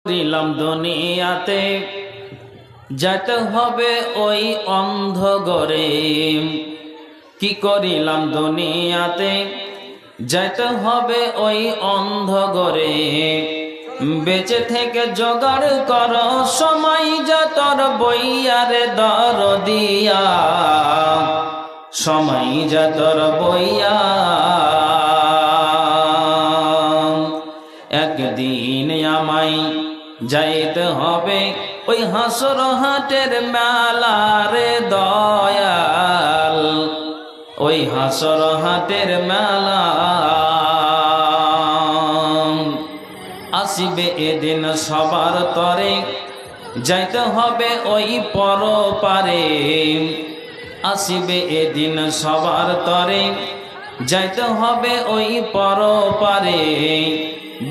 দিলাম দুনিয়াতে যেতে হবে ওই অন্ধ ঘরে। কি করিলাম দুনিয়াতে যেতে হবে ওই অন্ধ ঘরে। বেঁচে থেকে জোগাড় কর সময় যতর বইয়ারে দরদিয়া, সময় যতর বইয়া। একদিন আমায় যাইতে হবে ওই হাসর হাটের মেলারে দয়াল, ওই হাসর হাটের মেলা। আসিবে এদিন সবার তরে যাইতে হবে ওই পরপারে। আসিবে এদিন সবার তরে যাইতে হবে ওই পরপারে।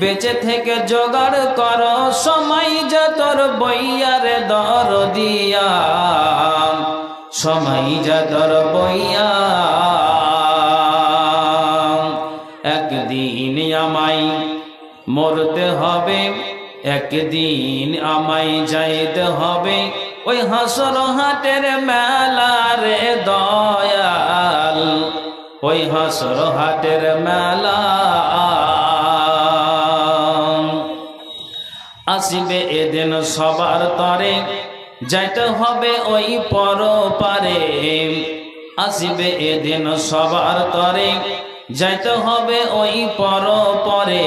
বেঁচে থেকে জোগাড় কর সময় যতর বইয়ারে দরদিয়া, সময় যতর বইয়া। একদিন আমায় মরতে হবে, একদিন আমায় যাইতে হবে ওই হাসর হাটের মেলারে দয়াল, ওই হাসর হাটের মেলা। আসিবে এদিন সবার তরে যাইতে হবে ওই পরপারে। আসিবে এদিন সবার তরে যাইতে হবে ওই পরপারে।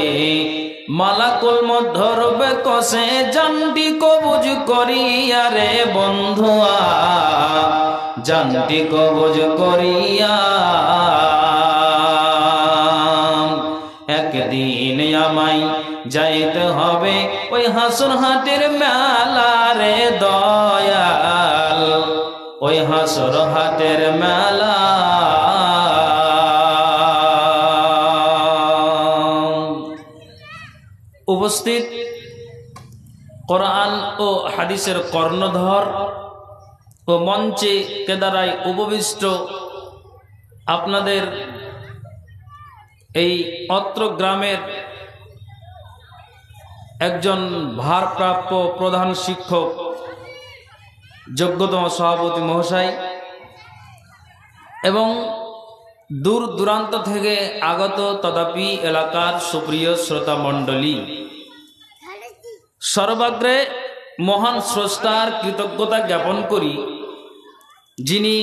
মালাকুল মত ধরবে কষে জানটি কবুজ করিয়া রে বন্ধুয়া, জানটি কবুজ করিয়া। একদিন আমায় যাইতে হবে ওই হাসর হাটের মেলারে দয়াল, ওই হাসর হাটের মেলা। উপস্থিত কোরআন ও হাদিসের কর্ণধর ও মঞ্চে কেদারায় উপবিষ্ট আপনাদের এই অত্র গ্রামের একজন ভারপ্রাপ্ত প্রধান শিক্ষক, যোগ্যতম সভাপতি মহাশয় এবং দূর দূরান্ত থেকে আগত তথাপি এলাকার সুপ্রিয় শ্রোতা মণ্ডলী, সর্বাগ্রে মহান স্রষ্টার কৃতজ্ঞতা জ্ঞাপন করি, যিনি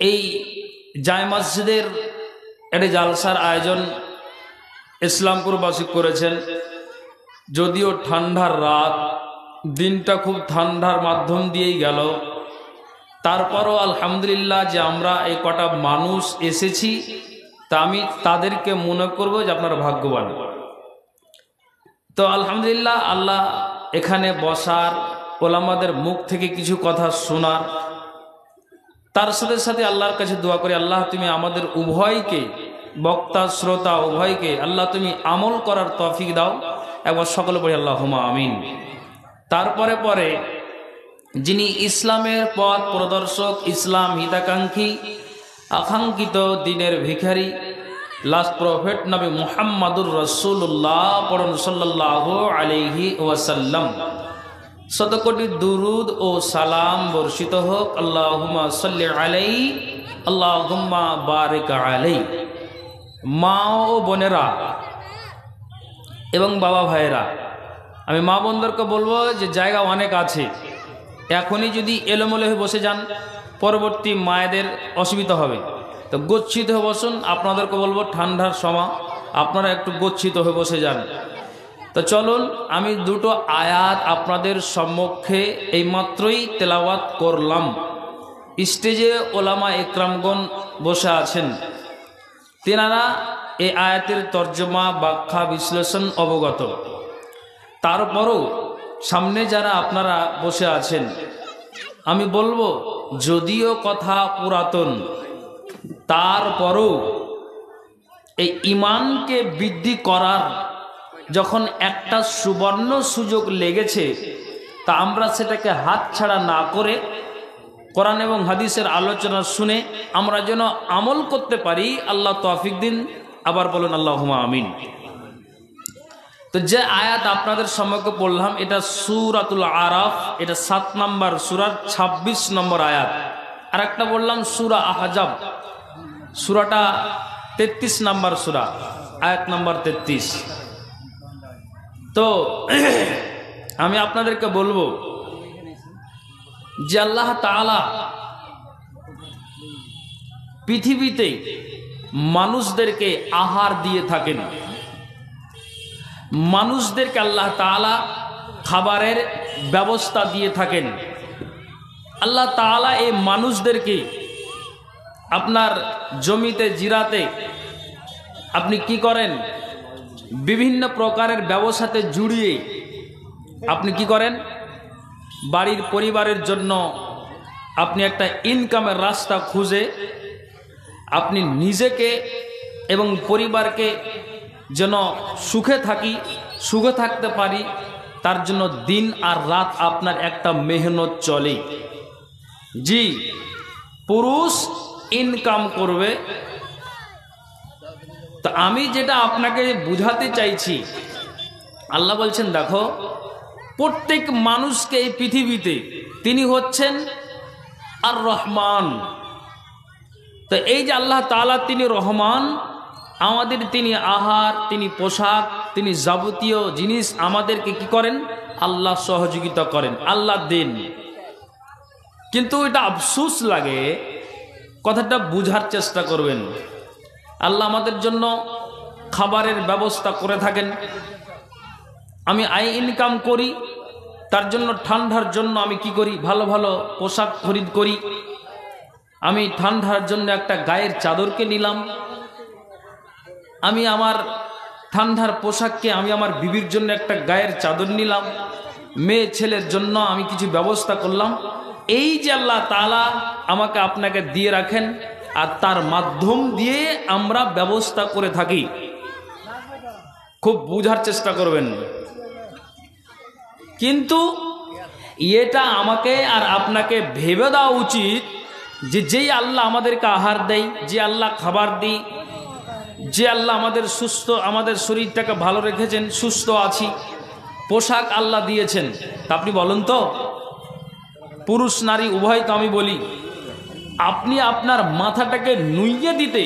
এই জায় মসজিদের একটি জালসার আয়োজন ইসলামপুরবাসী করেছেন। যদিও ঠান্ডার রাত, দিনটা খুব ঠান্ডার মাধ্যম দিয়েই গেল, তারপরও আলহামদুলিল্লাহ যে আমরা এই কটা মানুষ এসেছি তা আমি তাদেরকে মনে করব যে আপনারা ভাগ্যবান। তো আলহামদুলিল্লাহ, আল্লাহ এখানে বসার, ওলামাদের মুখ থেকে কিছু কথা শোনার, তার সাথে সাথে আল্লাহর কাছে দোয়া করি, আল্লাহ তুমি আমাদের উভয়কে, বক্তা শ্রোতা উভয়কে আল্লাহ তুমি আমল করার তৌফিক দাও। একবার সকলে বলি আল্লাহুম্মা আমিন। তারপরে পরে যিনি ইসলামের পথ প্রদর্শক, ইসলাম হিতাকাঙ্ক্ষী, আকাঙ্ক্ষিত দিনের ভিখারি, লাস্ট প্রফেট নবী মুহাম্মাদুর রাসূলুল্লাহ পড়ুন সাল্লাল্লাহু আলাইহি ওয়াসাল্লাম। শতকোটি দুরুদ ও সালাম বর্ষিত হোক। আল্লাহুম্মা সাল্লি আলাইহি, আল্লাহুম্মা বারিক আলাইহি। মা ও বোনেরা এবং বাবা ভাইয়েরা, আমি মা বোনদেরকে বলবো যে জায়গা অনেক আছে, এখনই যদি এলোমেলো হয়ে বসে যান পরবর্তী মায়েদের অসুবিধা হবে। তো গচ্ছিত হয়ে বসুন। আপনাদেরকে বলবো ঠান্ডার সময় আপনারা একটু গচ্ছিত হয়ে বসে যান। তো চলুন, আমি দুটো আয়াত আপনাদের সম্মুখে এইমাত্রই তেলাওয়াত করলাম। স্টেজে ওলামা একরামগণ বসে আছেন, তেনারা এই আয়াতের তর্জমা, ব্যাখ্যা, বিশ্লেষণ অবগত। তারপরও সামনে যারা আপনারা বসে আছেন, আমি বলবো যদিও কথা পুরাতন, তারপরও এই ঈমানকে বৃদ্ধি করার যখন একটা সুবর্ণ সুযোগ লেগেছে, তা আমরা সেটাকে হাতছাড়া না করে কোরআন এবং হাদিসের আলোচনা শুনে আমরা যেন আমল করতে পারি, আল্লাহ তৌফিক দিন। আবার বলুন আল্লাহুম্মা আমিন। তো তো যে আয়াত আপনাদের সম্মুখে পড়লাম এটা সূরাতুল আরাফ, এটা 7 নম্বর সূরার 26 নম্বর আয়াত। আর একটা বললাম সূরা আহজাব, সূরাটা 33 নম্বর সূরা, আয়াত নম্বর 33। তো আমি আপনাদেরকে বলবো যে আল্লাহ তাআলা পৃথিবীতে মানুষদেরকে আহার দিয়ে থাকেন, মানুষদেরকে আল্লাহ তাআলা খাবারের ব্যবস্থা দিয়ে থাকেন। আল্লাহ তাআলা এই মানুষদেরকে আপনার জমিতে জিরাতে আপনি কি করেন, বিভিন্ন প্রকারের ব্যবসাতে জুড়িয়ে আপনি কি করেন, বাড়ির পরিবারের জন্য আপনি একটা ইনকামের রাস্তা খুঁজে আপনি নিজেকে এবং পরিবারকে যেন সুখে থাকতে পারি, তার জন্য দিন আর রাত আপনার একটা মেহনত চলে। জি, পুরুষ ইনকাম করবে। তো আমি যেটা আপনাকে বুঝাতে চাইছি, আল্লাহ বলছেন দেখো প্রত্যেক মানুষকে এই পৃথিবীতে তিনি হচ্ছেন আর রহমান। তো এই যে আল্লাহ তাআলা তিনি রহমান, আমাদের তিনি আহার, তিনি পোশাক, তিনি যাবতীয় জিনিস আমাদেরকে কি করেন, আল্লাহ সহযোগিতা করেন, আল্লাহ দেন। কিন্তু এটা আফসোস লাগে, কথাটা বুঝার চেষ্টা করবেন। আল্লাহ আমাদের জন্য খাবারের ব্যবস্থা করে থাকেন, আমি আয় ইনকাম করি, তার জন্য ঠান্ডার জন্য আমি কি করি, ভালো ভালো পোশাক খরিদ করি। আমি ঠান্ডার জন্য একটা গায়ের চাদরকে নিলাম, আমি আমার ঠান্ডার পোশাককে আমি আমার বিবির জন্য একটা গায়ের চাদর নিলাম, মেয়ে ছেলের জন্য আমি কিছু ব্যবস্থা করলাম। এই যে আল্লাহ তাআলা আমাকে আপনাকে দিয়ে রাখেন, আর তার মাধ্যম দিয়ে আমরা ব্যবস্থা করে থাকি। খুব বুঝার চেষ্টা করবেন। কিন্তু এটা আমাকে আর আপনাকে ভেবে দেওয়া উচিত যে যেই আল্লাহ আমাদেরকে আহার দেয়, যে আল্লাহ খাবার দিই, যে আল্লাহ আমাদের সুস্থ, আমাদের শরীরটাকে ভালো রেখেছেন, সুস্থ আছি, পোশাক আল্লাহ দিয়েছেন, তা আপনি বলুন তো, পুরুষ নারী উভয় তো আমি বলি, আপনি আপনার মাথাটাকে নুইয়ে দিতে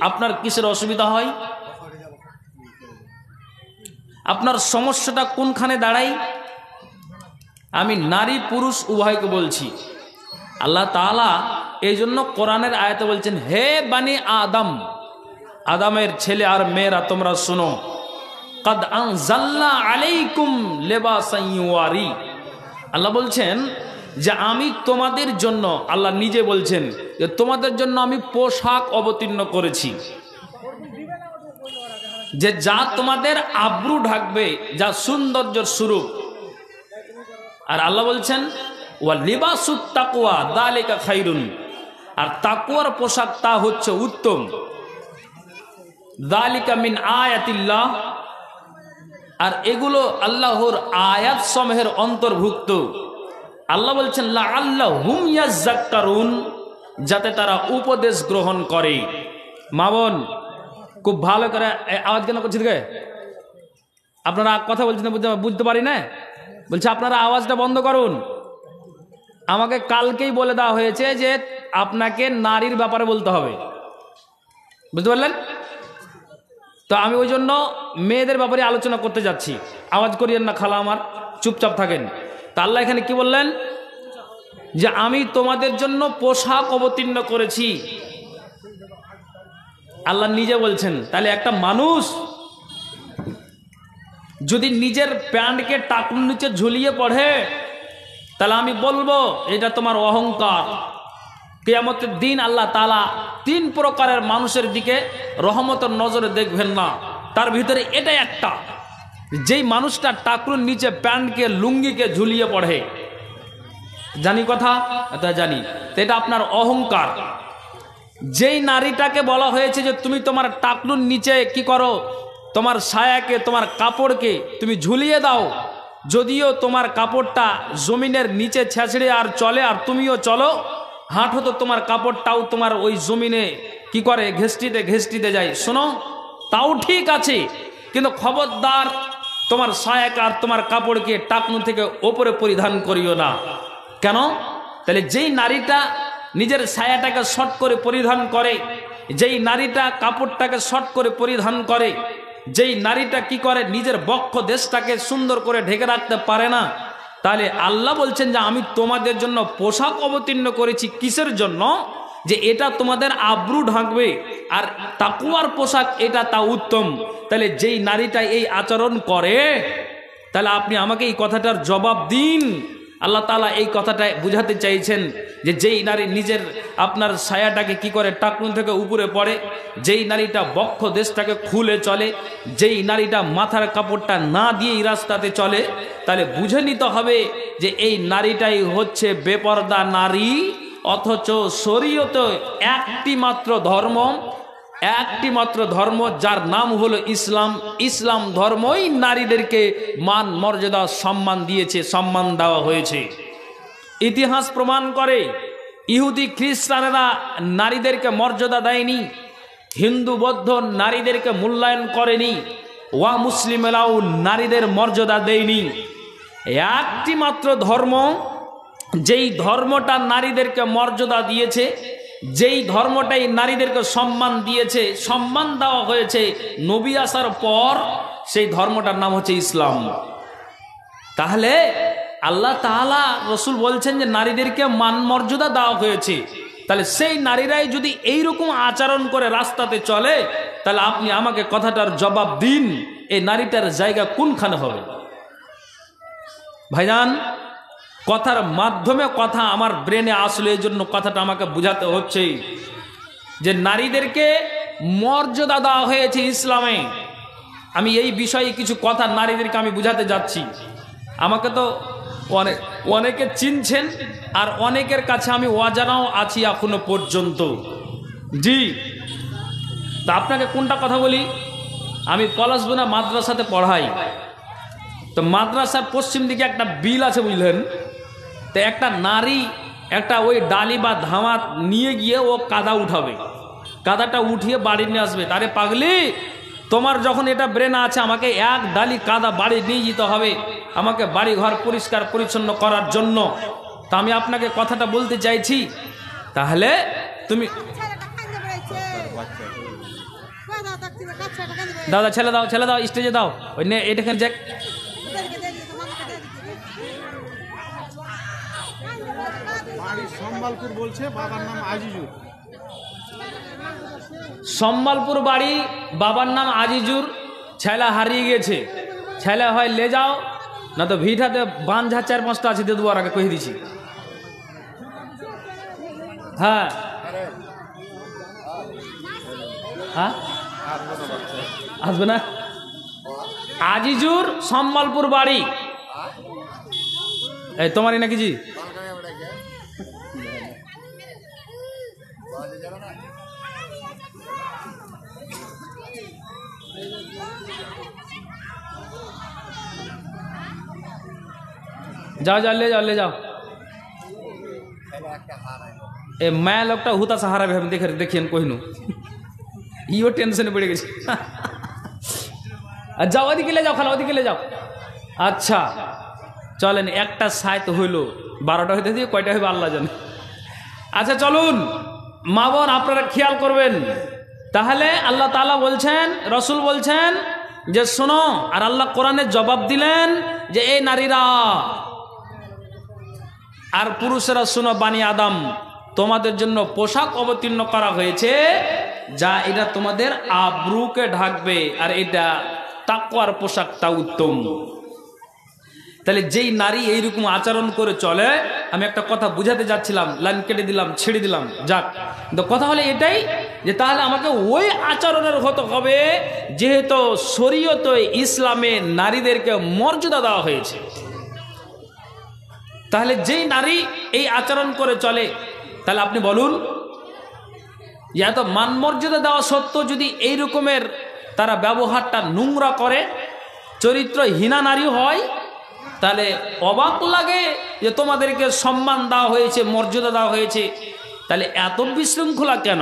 আপনার কিসের অসুবিধা হয়? আপনার সমস্যাটা কোনখানে দাঁড়ায়? আমি নারী পুরুষ উভয়কে বলছি। আল্লাহ তাআলা এই জন্য কোরআনের আয়াতে বলছেন, হে বানি আদম, আদমের ছেলে আর মেয়েরা তোমরা শোনো, কাদ আনজালনা আলাইকুম লিবাসান ইউয়ারি। আল্লাহ বলছেন যে আমি তোমাদের জন্য, আল্লাহ নিজে বলছেন যে তোমাদের জন্য আমি পোশাক অবতীর্ণ করেছি, যে যা তোমাদের আব্রু ঢাকবে, যা সৌন্দর্যের স্বরূপ। আর আল্লাহ বলছেন ওয়া লিবাসুত তাকওয়া যালিকা খায়রুন, আর তাকওয়ার পোশাক তা হচ্ছে উত্তম। যালিকা মিন আয়াতিল্লাহ, আর এগুলো আল্লাহর আয়াত সমূহের অন্তর্ভুক্ত। আল্লাহ বলছেন লাআল্লাহুম ইয়াযাক্কারুন, যাতে তারা উপদেশ গ্রহণ করে। মা বোন খুব ভালো করে আওয়াজ কেন করছি দেখে, আপনারা কথা বলছেন বুঝতে পারি না, বলছে আপনারা আওয়াজটা বন্ধ করুন। আমাকে কালকেই বলে দেওয়া হয়েছে যে আপনাকে নারীর ব্যাপারে বলতে হবে, বুঝতে পারলেন? তো আমি ওই জন্য মেয়েদের ব্যাপারে আলোচনা করতে যাচ্ছি। আওয়াজ করিয়েন না খালা আমার, চুপচাপ থাকেন। তা আল্লাহ এখানে কি বললেন, যে আমি তোমাদের জন্য পোশাক অবতীর্ণ করেছি। আল্লাহ নিজে বলছেন। তাহলে একটা মানুষ যদি নিজের প্যান্টকে টাকুর নিচে ঝুলিয়ে পড়ে, তাহলে আমি বলবো এটা তোমার অহংকার। কিয়ামতের দিন আল্লাহ তাআলা 3 প্রকারের মানুষের দিকে রহমতের নজরে দেখবেন না, তার ভিতরে এটাই একটা, যেই মানুষটা টাকুর নিচে প্যান্টকে লুঙ্গিকে ঝুলিয়ে পড়ে। জানি কথা, এটা জানি, এটা আপনার অহংকার। যেই নারীটাকে বলা হয়েছে যে তুমি তোমার টাকলুর নিচে কি করো, তোমার ছায়াকে, তোমার কাপড়কে তুমি ঝুলিয়ে দাও, যদিও তোমার কাপড়টা জমিনের নিচে ছেঁচড়ে আর চলে, আর তুমিও চলো, হাঁটো, তো তোমার কাপড়টাও তোমার ওই জমিনে কি করে, ঘেঁষটিতে যায়। শোনো, তাও ঠিক আছে, কিন্তু খবরদার তোমার সায়াকে আর তোমার কাপড়কে টাকনু থেকে ওপরে পরিধান করিও না। কেন? তাহলে যেই নারীটা নিজের ছায়াটাকে শর্ট করে পরিধান করে, যেই নারীটা কাপড়টাকে শর্ট করে পরিধান করে, যেই নারীটা কি করে নিজের বক্ষ দেশটাকে সুন্দর করে ঢেকে রাখতে পারে না, তাহলে আল্লাহ বলছেন যে আমি তোমাদের জন্য পোশাক অবতীর্ণ করেছি। কিসের জন্য? যে এটা তোমাদের আব্রু ঢাকবে, আর তাকুয়ার পোশাক এটা তা উত্তম। তাহলে যেই নারীটা এই আচরণ করে, তাহলে আপনি আমাকে এই কথাটার জবাব দিন। আল্লাহ তাআলা এই কথাটা বুঝাতে চাইছেন যে যেই নারী নিজের আপনার ছায়াটাকে কি করে টাকনুন থেকে উপরে পড়ে, যেই নারীটা বক্ষ দেশটাকে খুলে চলে, যেই নারীটা মাথার কাপড়টা না দিয়েই রাস্তাতে চলে, তাহলে বুঝে নিতে হবে যে এই নারীটাই হচ্ছে বেপরদা নারী। অথচ শরীয়তে একটি মাত্র ধর্ম যার নাম হলো ইসলাম। ইসলাম ধর্মই নারীদেরকে মান মর্যাদা সম্মান দিয়েছে, সম্মান দেওয়া হয়েছে। ইতিহাস প্রমাণ করে ইহুদি খ্রিস্টানেরা নারীদেরকে মর্যাদা দেয়নি, হিন্দু বৌদ্ধ নারীদেরকে মূল্যায়ন করেনি, ওয়া মুসলিমেরাও নারীদের মর্যাদা দেয়নি। একটি মাত্র ধর্ম, যেই ধর্মটা নারীদেরকে মর্যাদা দিয়েছে, যেই ধর্মটাই নারীদেরকে সম্মান দিয়েছে, সম্মান দেওয়া হয়েছে নবী আসার পর, সেই ধর্মটার নাম হচ্ছে ইসলাম। তাহলে আল্লাহ তাআলা রসুল বলছেন যে নারীদেরকে মান মর্যাদা দেওয়া হয়েছে। তাহলে সেই নারীরাই যদি এইরকম আচরণ করে রাস্তাতে চলে, তাহলে আপনি আমাকে কথাটার জবাব দিন, এই নারীটার জায়গা কোনখানে হবে? ভাইজান, কথার মাধ্যমে কথা আমার ব্রেনে আসলে, এই জন্য কথাটা আমাকে বুঝাতে হচ্ছে যে নারীদেরকে মর্যাদা দেওয়া হয়েছে ইসলামে। আমি এই বিষয়ে কিছু কথা নারীদেরকে আমি বুঝাতে যাচ্ছি। আমাকে তো অনেকে চিনছেন, আর অনেকের কাছে আমি অজানাও আছি এখনো পর্যন্ত। জি, তা আপনাকে কোনটা কথা বলি? আমি পলাশবনা মাদ্রাসাতে পড়াই। তো মাদ্রাসার পশ্চিম দিকে একটা বিল আছে, বুঝলেন? তো একটা নারী একটা ওই ডালি বা ধামাত নিয়ে গিয়ে ও কাদা উঠাবে, কাদাটা উঠিয়ে বাড়ি নিয়ে আসবে। তারে পাগলি, তোমার যখন এটা ব্রেন আছে, আমাকে এক ডালি কাদা বাড়ি নিয়ে যেতে হবে, আমাকে বাড়ি ঘর পরিষ্কার পরিচ্ছন্ন করার জন্য। তা আমি আপনাকে কথাটা বলতে চাইছি, তাহলে তুমি দাদা ছেলে দাও, ছেলে দাও, স্টেজে দাও, ওই নে এটাখানে যাক। সম্বলপুর বলছে, বাবার নাম আজিজুর। সম্বলপুর বাড়ি, বাবার নাম আজিজুর। ছেলে হারিয়ে গেছে, ছেলে হয় লে যাও, না তো ভিটাতে বাঁধা 4-5টা আছে, দিয়ে দেবো। আগে কয়ে দিছি। হ্যাঁ হ্যাঁ, আসবে না? আজিজুর, সম্বলপুর বাড়ি। এই তোমারই নাকি? জি, যাও যাও, ले जाओ ले जाओ। ए मैं लोगটা হুতা সাহারা ভেবে দেখিয়েন কহিনু, ইও টেনশনে পড়ে গেছে। যাও ওদিকে ले जाओ, খালা ওদিকে ले जाओ। আচ্ছা চলেন, একটা সাইত হইল, 12টা হইতে দিয়ে কয়টা হইবে আল্লাহ জানে। আচ্ছা চলুন মা বোন, আপনারা খেয়াল করবেন। তাহলে আল্লাহ তাআলা বলছেন, রসুল বলছেন যে শোনো, আর আল্লাহ কোরআনে জবাব দিলেন যে এই নারীরা আর পুরুষেরা শোনো, বানি আদম, তোমাদের জন্য পোশাক অবতীর্ণ করা হয়েছে যা এটা তোমাদের আব্রুকে ঢাকবে, আর এটা তাকওয়ার পোশাকটা উত্তম। তাহলে যেই নারী এইরকম আচরণ করে চলে, আমি একটা কথা বুঝাতে যাচ্ছিলাম, লাইন কেটে দিলাম, ছেড়ে দিলাম, যাক। কিন্তু কথা হলো এটাই যে তাহলে আমাকে ওই আচরণের হতে হবে যেহেতু শরীয়তে ইসলামে নারীদেরকে মর্যাদা দেওয়া হয়েছে। তাহলে যেই নারী এই আচরণ করে চলে, তাহলে আপনি বলুন, এত মান মর্যাদা দেওয়া সত্ত্বেও যদি এই রকমের তারা ব্যবহারটা নোংরা করে, চরিত্রহীনা নারী হয়, তাহলে অবাক লাগে যে তোমাদেরকে সম্মান দেওয়া হয়েছে, মর্যাদা দেওয়া হয়েছে, তাহলে এত বিশৃঙ্খলা কেন?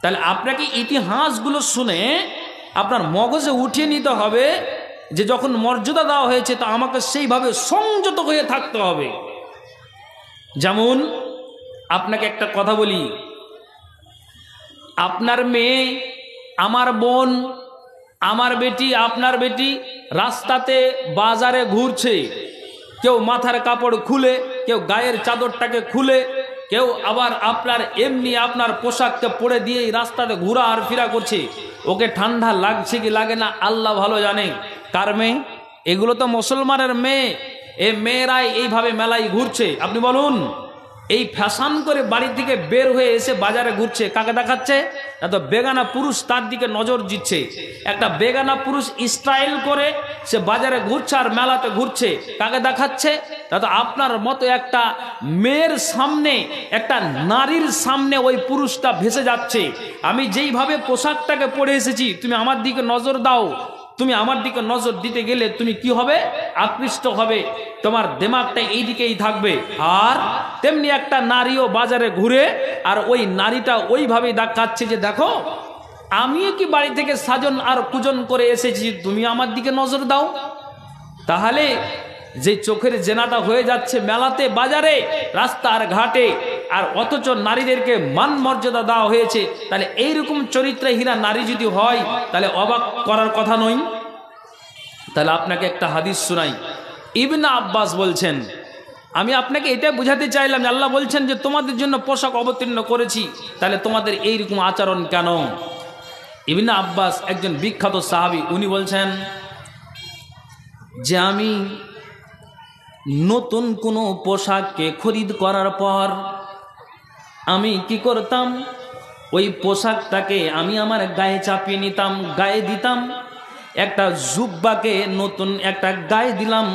তাহলে আপনাকে ইতিহাসগুলো শুনে আপনার মগজে উঠিয়ে নিতে হবে যে যখন মর্যাদা দেওয়া হয়েছে তো আমাকে সেইভাবে সংযত হয়ে থাকতে হবে। যেমন আপনাকে একটা কথা বলি, আপনার মেয়ে, আমার বোন, আমার বেটি, আপনার বেটি রাস্তাতে বাজারে ঘুরছে, কেউ মাথার কাপড় খুলে, কেউ গায়ের চাদরটাকে খুলে, কেউ আবার আপনার এমনি আপনার পোশাককে পরে দিয়েই রাস্তাতে ঘোরা আর ফিরা করছে। ওকে ঠান্ডা লাগছে কি লাগে না আল্লাহ ভালো জানে। কার মেয়ে? এগুলো তো মুসলমানের মেয়ে। এই মেয়েরাই এইভাবে মেলায় ঘুরছে। আপনি বলুন, এই ফ্যাশন করে বাড়ি থেকে বের হয়ে এসে বাজারে ঘুরছে, কাকে দেখাচ্ছে? এত বেগানা পুরুষ তার দিকে নজর দিচ্ছে। একটা বেগানা পুরুষ স্টাইল করে সে বাজারে ঘুরছে আর মেলাতে ঘুরছে, কাকে দেখাচ্ছে? তো আপনার মতো একটা মেয়ের সামনে, একটা নারীর সামনে ওই পুরুষটা ভেসে যাচ্ছে। আমি যেইভাবে পোশাকটাকে পরে এসেছি, তুমি আমার দিকে নজর দাও। তুমি আমার দিকে নজর দিতে গেলে তুমি কি হবে? আকৃষ্ট হবে, তোমার দিমাগটা এই দিকেই থাকবে। আর তেমনি একটা নারীও বাজারে ঘুরে আর ওই নারীটা ওইভাবে দেখাচ্ছে যে দেখো আমিও কি বাড়ি থেকে সাজন আর পূজন করে এসেছি, তুমি আমার দিকে নজর দাও। তাহলে যে চোখের জেনাটা হয়ে যাচ্ছে মেলাতে, বাজারে, রাস্তার ঘাটে, আর অথচ নারীদেরকে মান মর্যাদা দেওয়া হয়েছে, তাহলে এইরকম চরিত্রহীনা নারী যদি হয় তাহলে অবাক করার কথা নয়। তাহলে আপনাকে একটা হাদিস শোনাই। ইবনে আব্বাস বলছেন, আমি আপনাকে এটা বোঝাতে চাইলাম যে আল্লাহ বলছেন যে তোমাদের জন্য পোশাক অবতীর্ণ করেছি, তাহলে তোমাদের এইরকম আচরণ কেন? ইবনে আব্বাস একজন বিখ্যাত সাহাবী, উনি বলছেন যে আমি নতুন কোনো পোশাককে খরিদ করার পর আমি কি করতাম, ওই পোশাকটাকে আমি আমার গায়ে চাপিয়ে নিতাম, গায়ে দিতাম। একটা জুব্বাকে নতুন একটা গায়ে দিলাম,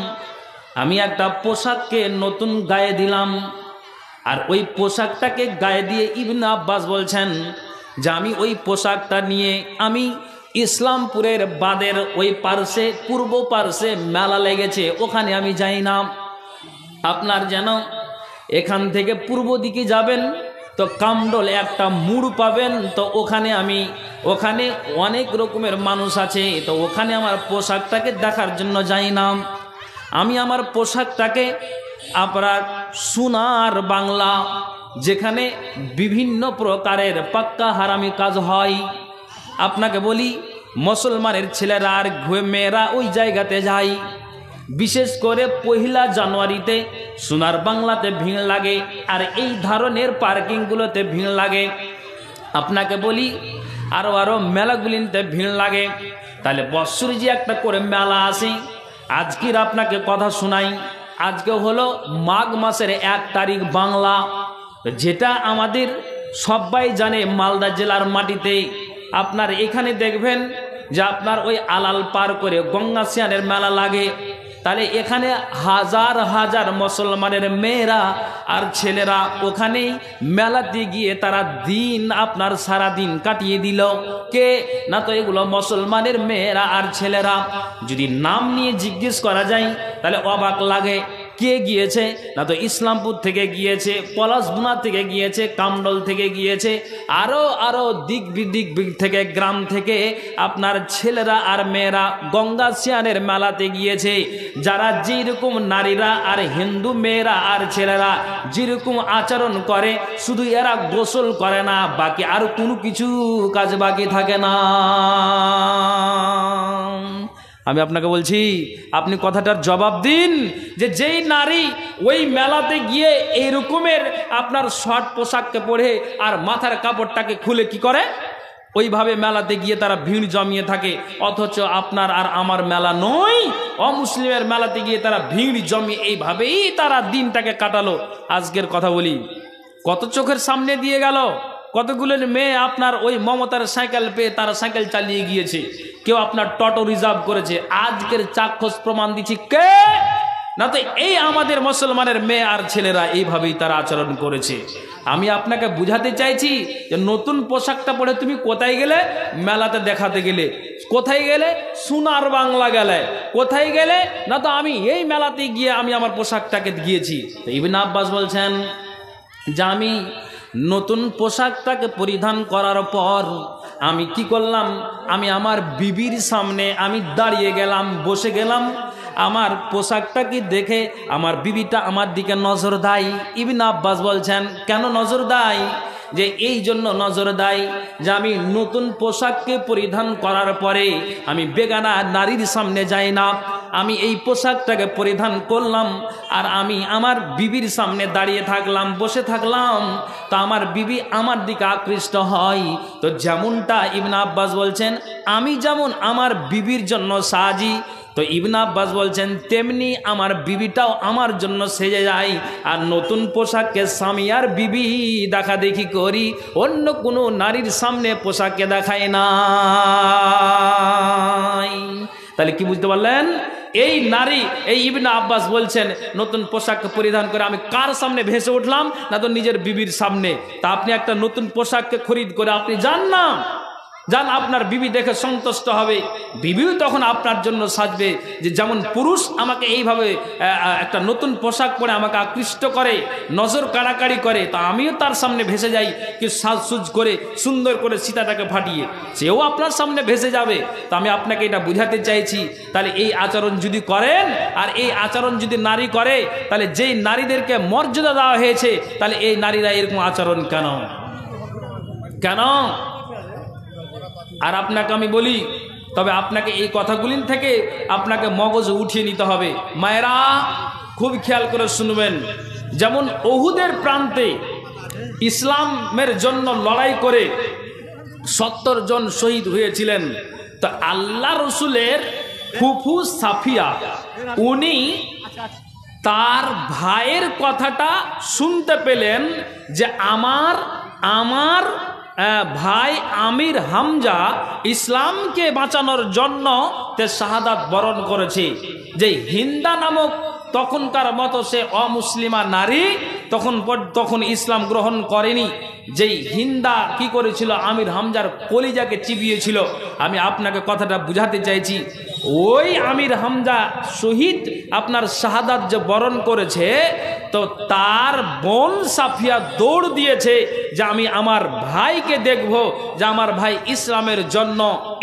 আমি একটা পোশাককে নতুন গায়ে দিলাম। আর ওই পোশাকটাকে গায়ে দিয়ে ইবনে আব্বাস বলছেন যে আমি ওই পোশাকটা নিয়ে আমি ইসলামপুরের বাদের ওই পার্শ্বে, পূর্ব পার্শ্বে মেলা লেগেছে, ওখানে আমি যাই না। আপনার যেন এখান থেকে পূর্ব দিকে যাবেন তো কামডলে একটা মোড় পাবেন, তো ওখানে অনেক রকমের মানুষ আছে, তো ওখানে আমার পোশাকটাকে দেখার জন্য যাই না। আমি আমার পোশাকটাকে আপনার সোনার বাংলা, যেখানে বিভিন্ন প্রকারের পাক্কা হারামি কাজ হয়, আপনাকে বলি মুসলমানের ছেলেরা আর মেয়েরা ওই জায়গাতে যায়। বিশেষ করে পহিলা জানুয়ারিতে সোনার বাংলাতে ভিড় লাগে, আর এই ধরনের পার্কিংগুলোতে ভিড় লাগে। আপনাকে বলি আরো মেলাগুলিতে ভিড় লাগে। তাহলে বৎসরে যে একটা করে মেলা আসে, আজকের আপনাকে কথা শোনাই। আজকে হলো মাঘ মাসের 1 তারিখ বাংলা, যেটা আমাদের সবাই জানে মালদা জেলার মাটিতে। আপনার এখানে দেখবেন যে আপনার ওই আলাল পার করে গঙ্গা সিয়ানের মেলা লাগে। তাহলে এখানে হাজার হাজার মুসলমানের মেয়েরা আর ছেলেরা ওখানেই মেলাতে গিয়ে তারা দিন আপনার সারা দিন কাটিয়ে দিল। কে না, তো এগুলো মুসলমানের মেয়েরা আর ছেলেরা। যদি নাম নিয়ে জিজ্ঞেস করা যায় তাহলে অবাক লাগে। কে গিয়েছে না, তো ইসলামপুর থেকে গিয়েছে, পলাশবুনা থেকে গিয়েছে, কামডল থেকে গিয়েছে, আরো দিক বিদিক থেকে, গ্রাম থেকে আপনার ছেলেরা আর মেয়েরা গঙ্গা সিয়ানের মেলাতে গিয়েছে। যারা যেরকম নারীরা আর হিন্দু মেয়েরা আর ছেলেরা যেরকম আচরণ করে, শুধু এরা গোসল করে না, বাকি আর কোনো কিছু কাজ বাকি থাকে না। আমি আপনাকে বলছি, আপনি কথাটার জবাব দিন যে যেই নারী ওই মেলাতে গিয়ে এই রকমের আপনার শর্ট পোশাককে পরে আর মাথার কাপড়টাকে খুলে কি করে, ওইভাবে মেলাতে গিয়ে তারা ভিড় জমিয়ে থাকে, অথচ আপনার আর আমার মেলা নয়, অমুসলিমের মেলাতে গিয়ে তারা ভিড় জমিয়ে এইভাবেই তারা দিনটাকে কাটালো। আজকের কথা বলি, কত চোখের সামনে দিয়ে গেল, কতগুলো মেয়ে আপনার ওই মমতার সাইকেল পেয়ে তারা সাইকেল চালিয়ে গিয়েছে, কেউ আপনার টোটো রিজার্ভ করেছে। আজকের চাক্ষুষ প্রমাণ দিচ্ছি কে না, তো এই আমাদের মুসলমানের মেয়ে আর ছেলেরা এইভাবেই তারা আচরণ করেছে। আমি আপনাকে বুঝাতে চাইছি যে নতুন পোশাকটা পরে তুমি কোথায় গেলে? মেলাতে দেখাতে গেলে। কোথায় গেলে? সোনার বাংলা গেলে। কোথায় গেলে না, তো আমি এই মেলাতে গিয়ে আমি আমার পোশাকটাকে গিয়েছি। তো ইবনে আব্বাস বলছেন যে আমি নতুন পোশাকটাকে পরিধান করার পর আমি কি করলাম, আমি আমার বিবির সামনে আমি দাঁড়িয়ে গেলাম, বসে গেলাম। আমার পোশাকটা কি দেখে আমার বিবিটা আমার দিকে নজর দেয়। ইবনে আব্বাস বলছেন কেন নজর দেয়, যে এই জন্য নজর দেয় যে আমি নতুন পোশাককে পরিধান করার পরে আমি বেগানা নারীর সামনে যাই না, আমি এই পোশাকটাকে পরিধান করলাম আর আমি আমার বিবির সামনে দাঁড়িয়ে থাকলাম, বসে থাকলাম, তো আমার বিবি আমার দিকে আকৃষ্ট হয়। তো যেমনটা ইবনে আব্বাস বলছেন আমি যেমন আমার বিবির জন্য সাজি, তো ইবনে আব্বাস বলছেন তেমনি আমার বিবিটাও আমার জন্য সেজে যায়। আর নতুন পোশাককে স্বামী আর বিবি দেখা দেখি করি, অন্য কোনো নারীর সামনে পোশাককে দেখায় না। তাহলে কি বুঝতে পারলেন, এই নারী, এই ইবনে আব্বাস বলছেন নতুন পোশাক পরিধান করে আমি কার সামনে ভেসে উঠলাম, না তো নিজের বিবির সামনে। তা আপনি একটা নতুন পোশাককে খরিদ করে আপনি যান না, যান, আপনার বিবি দেখে সন্তুষ্ট হবে, বিবিও তখন আপনার জন্য সাজবে। যে যেমন পুরুষ আমাকে এইভাবে একটা নতুন পোশাক পরে আমাকে আকৃষ্ট করে, নজর কাড়াকাড়ি করে, তা আমিও তার সামনে ভেসে যাই কি সাজসুজ করে, সুন্দর করে সীতাটাকে ফাটিয়ে, সেও আপনার সামনে ভেসে যাবে। তো আমি আপনাকে এটা বুঝাতে চাইছি, তাহলে এই আচরণ যদি করেন আর এই আচরণ যদি নারী করে, তাহলে যেই নারীদেরকে মর্যাদা দেওয়া হয়েছে, তাহলে এই নারীরা এরকম আচরণ কেন কেন? আর আপনাকে আমি বলি, তবে আপনাকে এই কথাগুলি থেকে আপনাকে মগজ উঠিয়ে নিতে হবে। মায়েরা খুব খেয়াল করে শুনবেন, যেমন উহুদের প্রান্তে ইসলামের জন্য লড়াই করে 70 জন শহীদ হয়েছিলেন, তো আল্লাহ রসুলের ফুফু সাফিয়া উনি তার ভাইয়ের কথাটা শুনতে পেলেন যে আমার ভাই আমির হামজা ইসলামকে বাঁচানোর জন্য তে শাহাদাত বরণ করেছে। যে হিন্দা নামক তখনকার মতো সে অমুসলিমা নারী তখন ইসলাম গ্রহণ করেনি। যেই হিন্দা কি করেছিল, আমির হামজার কলিজাকে চিবিয়েছিল। আমি আপনাকে কথাটা বুঝাতে চাইছি, ওই আমির হামজা শহীদ আপনার শাহাদাত যে বরণ করেছে, তো তার বোন সাফিয়া দৌড় দিয়েছে যে আমি আমার ভাইকে দেখব, যে আমার ভাই ইসলামের জন্য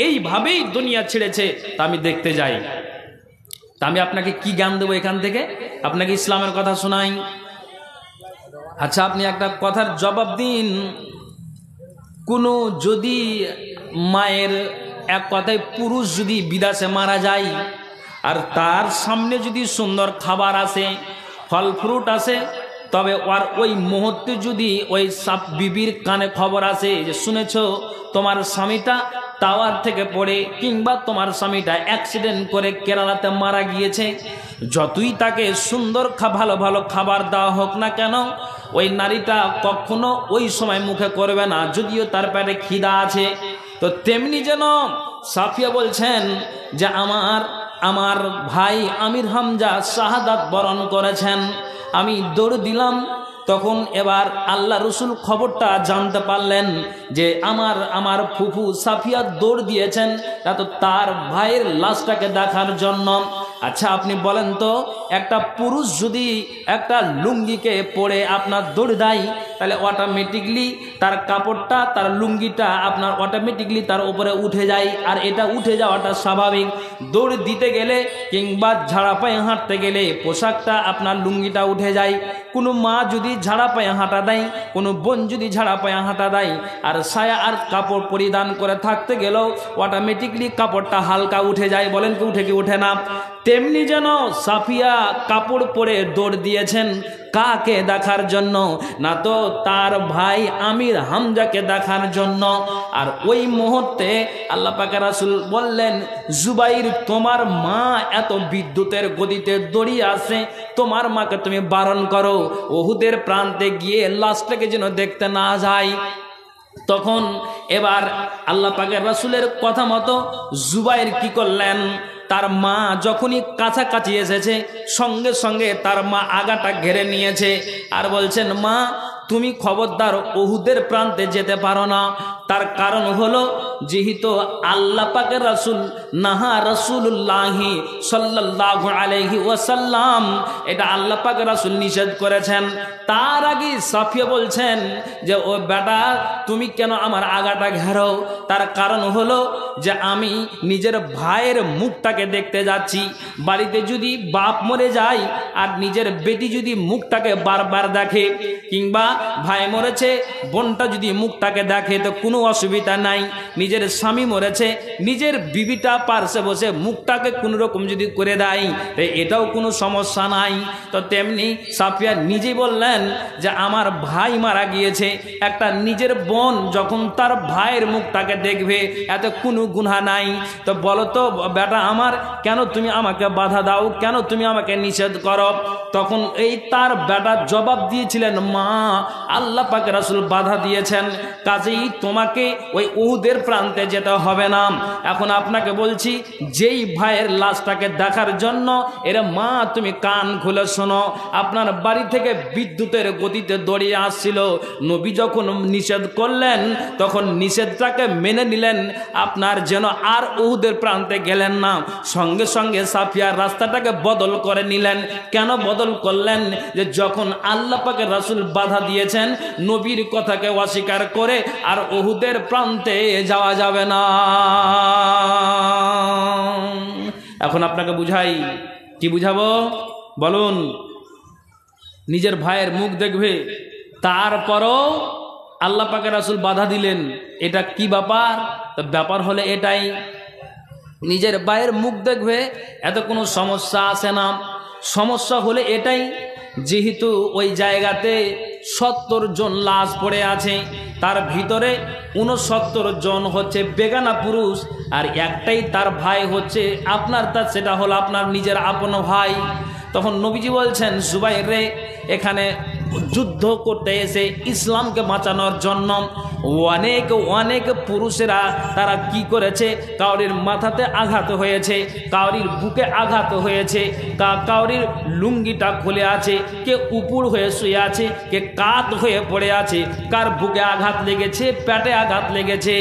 এইভাবেই দুনিয়া ছেড়েছে, তা আমি দেখতে যাই। তা আমি আপনাকে কি জ্ঞান দেবো এখান থেকে? আপনাকে ইসলামের কথা শোনাই। আচ্ছা, আপনি একটা কথার জবাব দিন। কোনো যদি মায়ের, এক কথায় পুরুষ যদি বিদেশে মারা যায় আর তার সামনে যদি সুন্দর খাবার আসে, ফল ফ্রুট আসে, তবে ওই মুহূর্তে যদি ওই সাপ বিবির কানে খবর আসে যে শুনেছ তোমার স্বামীটা টাওয়ার থেকে পড়ে, কিংবা তোমার স্বামীটা অ্যাক্সিডেন্ট করে কেরালাতে মারা গিয়েছে, যতই তাকে সুন্দর ভালো ভালো খাবার দেওয়া হোক না কেন, ওই নারীটা কখনো ওই সময় মুখে করবে না, যদিও তার পেটে খিদা আছে। তো তেমনি যেন সাফিয়া বলছেন যে আমার ভাই আমির হামজা শাহাদাত বরণ করেছেন, আমি দৌড় দিলাম। তখন এবার আল্লাহ রসুল খবরটা জানতে পারলেন যে আমার ফুফু সাফিয়া দৌড় দিয়েছেন তা তো তার ভাইয়ের লাশটাকে দেখার জন্য। আচ্ছা, আপনি বলেন তো, একটা পুরুষ যদি একটা লুঙ্গিকে পরে আপনার দৌড় দেয়, তাহলে অটোমেটিকলি তার কাপড়টা, তার লুঙ্গিটা আপনার অটোমেটিকলি তার উপরে উঠে যায়, আর এটা উঠে যাওয়াটা স্বাভাবিক। দৌড় দিতে গেলে কিংবা ঝাড়া পায়ে হাঁটতে গেলে পোশাকটা আপনার লুঙ্গিটা উঠে যায়। কোনো মা যদি ঝাড়া পায়ে হাঁটা দেয়, কোনো বোন যদি ঝাড়া পায়ে হাঁটা দেয়, আর সায়া আর কাপড় পরিধান করে থাকতে গেলেও অটোমেটিকলি কাপড়টা হালকা উঠে যায়। বলেন কি উঠে কি উঠে না? তেমনি যেন সাফিয়া কাপড় পরে দৌড় দিয়েছেন, কাকে দেখার জন্য? না তো তার ভাই আমির হামজাকে দেখার জন্য। আর ওই মুহূর্তে আল্লাহ পাকের রাসূল বললেন, জুবাইর তোমার মা এত বিদ্যুতের গতিতে দৌড়িয়ে আসে, তোমার মাকে তুমি বারণ করো, উহুদের প্রান্তে গিয়ে লাশটাকে যেন দেখতে না যায়। তখন এবার আল্লাহ পাকের রাসূলের কথা মতো জুবাইর কি করলেন, তার মা যখনই কাছাকাছি এসেছে সঙ্গে সঙ্গে তার মা আগাটা ঘেরে নিয়েছে আর বলছেন, মা তুমি খবরদার উহুদের প্রান্তে যেতে পারো না। তার কারণ হলো যেহেতু আল্লাহ পাকের রাসূল নাহা রাসূলুল্লাহি সাল্লাল্লাহু আলাইহি ওয়াসাল্লাম, এটা আল্লাহ পাকের রাসূল নিষেধ করেছেন। তার আগে সাফিয়া বলছেন যে ও বেটা তুমি কেন আমার আগাটা ঘেরো? তার কারণ হলো যে আমি নিজের ভাইয়ের মুখটাকে দেখতে যাচ্ছি। বাড়িতে যদি বাপ মরে যায় আর নিজের বেটি যদি মুখটাকে বারবার দেখে, কিংবা ভাই মরেছে বোনটা যদি মুখটাকে দেখে তো কোনো অসুবিধা নাই। নিজের স্বামী মরেছে নিজের বিবিটা পার্শ্বে বসে মুখটাকে কোনো রকম যদি করে দেয় তো এটাও কোনো সমস্যা নাই। তো তেমনি সাফিয়া নিজেই বললেন যে আমার ভাই মারা গিয়েছে, একটা নিজের বোন যখন তার ভাইয়ের মুখটাকে দেখবে এতে কোনো গুনাহ নাই। তো বলো তো বেটা আমার, কেন তুমি আমাকে বাধা দাও, কেন তুমি আমাকে নিষেধ করো? তখন এই তার বেটা জবাব দিয়েছিলেন, মা আল্লাহ পাক রাসূল বাধা দিয়েছেন, কাজেই তোমাকে ওই উহুদের প্রান্তে যেতে হবে না। এখন আপনাকে বলছি যেই ভাইয়ের লাশটাকে দেখার জন্য এর মা তুমি কান খুলে শোনো, আপনার বাড়ি থেকে বিদ্যুতের গতিতে দৌড়িয়ে আসছিল, নবী যখন নিষেধ করলেন তখন নিষেধটাকে মেনে নিলেন, আপনার যেন আর উহুদের প্রান্তে গেলেন না। সঙ্গে সঙ্গে সাফিয়ার রাস্তাটাকে বদল করে নিলেন। কেন বদল করলেন? যে যখন আল্লাহ পাকের রাসূল বাধা দিয়েছেন নবীর কথাকে অস্বীকার করে আর উহুদের প্রান্তে যাওয়া যাবে না। এখন আপনাকে বুঝাই, কি বুঝাবো বলুন? নিজের ভাইয়ের মুখ দেখবে, তারপরও আল্লাহ পাকের রাসূল বাধা দিলেন, এটা কি ব্যাপার? তো ব্যাপার হলে এটাই, নিজের ভাইয়ের মুখ দেখবে এত কোনো সমস্যা আসে না। সমস্যা হলে এটাই, যেহেতু ওই জায়গাতে 70 জন লাশ পড়ে আছে, তার ভিতরে 69 জন হচ্ছে বেগানা পুরুষ আর একটাই তার ভাই হচ্ছে আপনার, তার সেটা হলো আপনার নিজের আপন ভাই। তখন নবীজি বলছেন, জুবাইর রে, এখানে যুদ্ধ করতে এসে ইসলামকে বাঁচানোর জন্য অনেক অনেক পুরুষেরা তারা কি করেছে, কাউরির মাথাতে আঘাত হয়েছে, কাউরির বুকে আঘাত হয়েছে, কাউরির লুঙ্গিটা খুলে আছে, কে উপর হয়ে শুয়ে আছে, কে কাত হয়ে পড়ে আছে, কার বুকে আঘাত লেগেছে, পেটে আঘাত লেগেছে।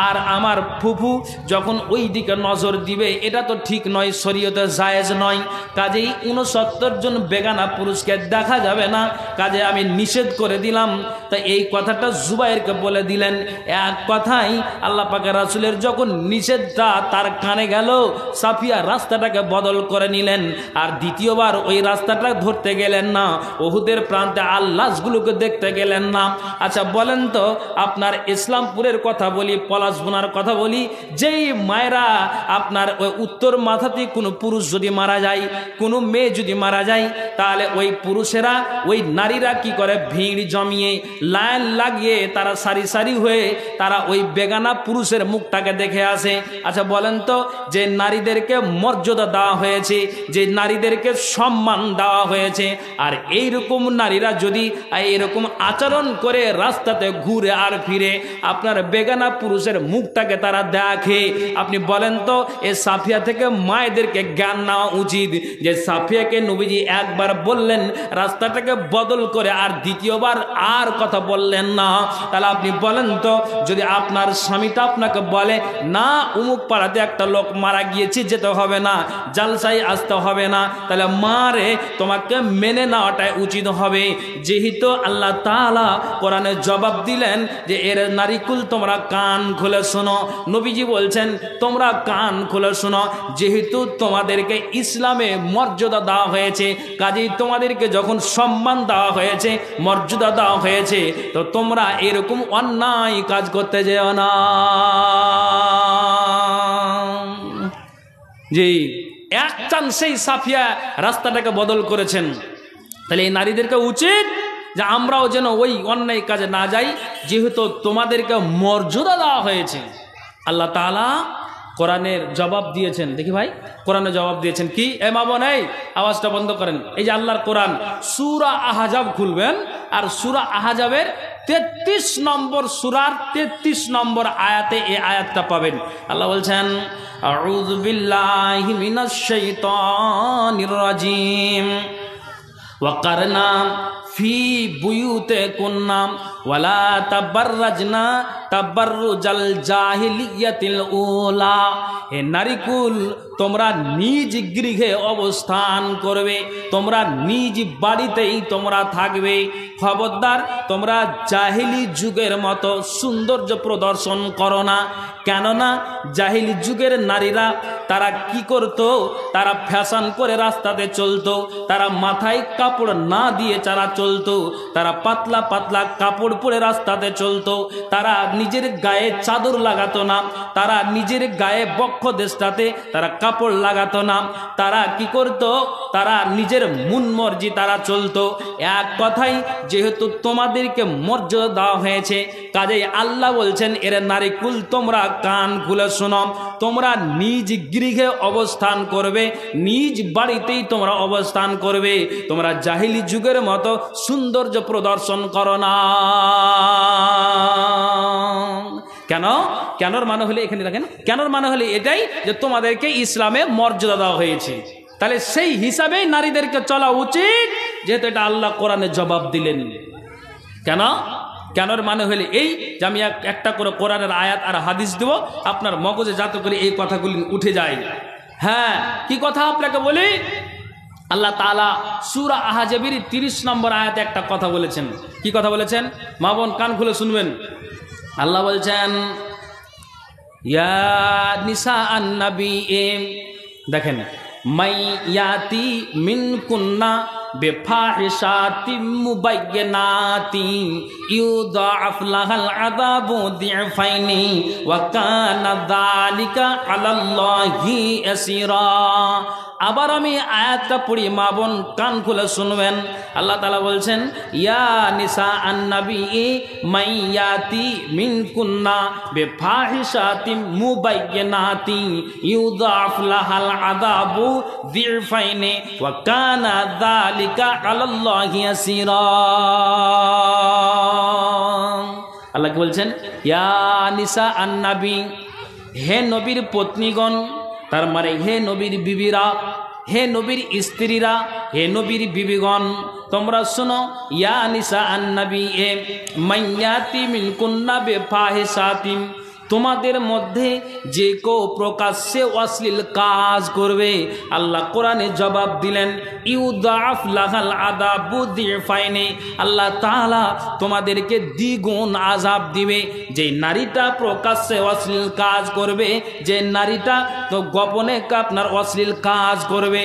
আর আমার ফুফু যখন ওই দিকে নজর দিবে এটা তো ঠিক নয়, শরীয়তে জায়েজ নয়, কাজেই 69 জন বেগানা পুরুষকে দেখা যাবে না, কাজে আমি নিষেধ করে দিলাম। তাই এই কথাটা জুবাইরকে বলে দিলেন। এক কথাই আল্লাহ পাকের রাসূলের যখন নিষেধটা তার কানে গেল, সাফিয়া রাস্তাটাকে বদল করে নিলেন আর দ্বিতীয়বার ওই রাস্তাটা ধরতে গেলেন না, উহুদের প্রান্তে আল্লাহগুলোকে দেখতে গেলেন না। আচ্ছা বলেন তো, আপনার ইসলামপুরের কথা বলি, পলাশবোনার কথা বলি, যেই মায়েরা আপনার ওই উত্তর মাথাতে কোনো পুরুষ যদি মারা যায়, কোনো মেয়ে যদি মারা যায়, তাহলে ওই পুরুষেরা ওই নারীরা কি করে, ভিড় জমিয়ে লাইন লাগিয়ে তারা সারি সারি হয়ে তারা ওই বেগানা পুরুষের মুখটাকে দেখে আসে। আচ্ছা বলেন তো, যে নারীদেরকে মর্যাদা দেওয়া হয়েছে, যে নারীদেরকে সম্মান দেওয়া হয়েছে, আর এইরকম নারীরা যদি এরকম আচরণ করে রাস্তাতে ঘুরে আর ফিরে আপনার বেগানা পুরুষের মুখটাকে তারা দেখে, আপনি বলেন তো এ সাফিয়া থেকে মায়েদেরকে জ্ঞান নেওয়া উচিত যে সাফিয়াকে নবীজি একবার বললেন রাস্তাটাকে বদল করে আর দ্বিতীয়বার আর কথা বললেন না। তাহলে আপনি বলেন তো, যদি আপনার স্বামীটা আপনাকে বলে না অমুক পাড়াতে একটা লোক মারা গিয়েছে, যেতে হবে না, জালসায় আসতে হবে না, তাহলে মারে তোমাকে মেনে নেওয়াটাই উচিত হবে। যেহেতু আল্লাহ তাআলা কোরআনে জবাব দিলেন যে এর নারীকুল তোমরা কান খুলে শোনো, নবীজি বলছেন তোমরা কান খুলে শোনো, যেহেতু তোমাদেরকে ইসলামে মর্যাদা দেওয়া হয়েছে, কাজেই তোমাদেরকে যখন সম্মান দেওয়া হয়েছে, মর্যাদা দেওয়া হয়েছে, তো তোমরা এরকম অন্যায় কাজ করতে যেও না। জি, এক চান্সেই সাফিয়া রাস্তাটাকে বদল করেছেন। তাহলে এই নারীদেরকে উচিত যে আমরাও যেন ওই অন্যায় কাজে না যাই, যেহেতু তোমাদেরকে মর্যাদা দেওয়া হয়েছে। আল্লাহ তাআলা কোরআনের জবাব দিয়েছেন, দেখি ভাই কোরআনে জবাব দিয়েছেন কি? মা বোন এই আওয়াজটা বন্ধ করেন। এই যে আল্লাহর কোরআন, সূরা আহজাব খুলবেন আর সূরা আহজাবের 33 নম্বর সূরার 33 নম্বর আয়াতে এই আয়াতটা পাবেন। আল্লাহ বলছেন, আউযু বিল্লাহি মিনাশ শাইতানির রাজিম ওয়াকারনা ফি বুয়ুতিকুন্না ওয়ালা তাবাররাজনা তাবাররুজাল জাহিলিয়াতিল উলা। হে নারীকুল, তোমরা নিজ গৃহে অবস্থান করবে, তোমরা নিজ বাড়িতেই তোমরা থাকবে। খবরদার তোমরা জাহিলি যুগের মতো সৌন্দর্য প্রদর্শন করো না। কেননা জাহিলি যুগের নারীরা তারা কি করত? তারা ফ্যাশন করে রাস্তাতে চলতো, তারা মাথায় কাপড় না দিয়ে তারা চলতো, তারা পাতলা পাতলা কাপড় পরে রাস্তাতে চলতো, তারা নিজের গায়ে চাদর লাগাতো না, তারা নিজের গায়ে বক্ষ দেশটাতে তারা কাপড় লাগাতো না। তারা কি করত? তারা নিজের মন মর্জি তারা চলতো। এক কথাই, যেহেতু তোমাদেরকে মর্যাদা দেওয়া হয়েছে, কাজেই আল্লাহ বলছেন, এরে নারীকুল তোমরা কান খুলে শোনো, তোমরা নিজ গৃহে অবস্থান করবে, নিজ বাড়িতেই তোমরা অবস্থান করবে। তোমরা জাহিলি যুগের মতো সৌন্দর্য প্রদর্শন করো না। কেন? কেনর মানে হলে, এখানে দেখেন, কেনর মানে হলে এটাই যে তোমাদেরকে ইসলামে মর্যাদা দেওয়া হয়েছে, তাহলে সেই হিসাবেই নারীদেরকে চলা উচিত, যেহেতু এটা আল্লাহ কোরআনে জবাব দিলেন। কেন? কেনর মানে হলে এই যে আমি একটা করে কোরআনের আয়াত আর হাদিস দেব, আপনার মগজে যাতে করে এই কথাগুলি উঠে যায়। হ্যাঁ, কি কথা আপনাকে বলি? আল্লাহ তাআলা সূরা আহজাবের 30 নম্বর আয়াতে একটা কথা বলেছেন। কি কথা বলেছেন? মা বোন কান খুলে শুনবেন। আল্লাহ বলছেন, ইয়া নিসা আন-নবী, দেখেন, মাই ইয়াতি মিনকুন্না বিফাহিশাতিম মুবায়্যিনাতিন ইউদাআফ লাহাল আযাবু দি'ফাইনি ওয়া কানা যালিকা আলাল্লাহি ইয়াসীরা। আবার আমি আয়াতটা পড়ি, মা বোন কান খুলে শুনবেন। আল্লাহ তাআলা বলছেন, ইয়া নিসা আন-নবী মাইয়াতি মিনকুন্না বিফাহিশাতিম মুবায়্যিনাতিন ইউদাআফ লাহাল আযাবু দি'ফাইনি ওয়া কানা যালিকা আলাল্লাহি ইয়াসীরা। আল্লাহ কি বলছেন? ইয়া নিসা আন-নবী, হে নবীর পত্নীগণ, তার মানে হে নবীর বিবিরা, হে নবীর স্ত্রীরা, হে নবীর বিবিগণ, তোমরা শোনো। ইয়া নিসা আন-নবী মাইয়াতি মিনকুন্না বিফাহিশাতিন, তোমাদের মধ্যে যে কেউ প্রকাশ্যে অশ্লীল কাজ করবে, আল্লাহ কোরআনে জবাব দিলেন, ইউদাআফ লাহাল আযাবু দি'ফাইনি, আল্লাহ তাআলা তোমাদেরকে দ্বিগুণ আযাব দিবে। যে নারীটা প্রকাশ্যে অশ্লীল কাজ করবে, যে নারীটা তো গোপনে আপনার অশ্লীল কাজ করবে,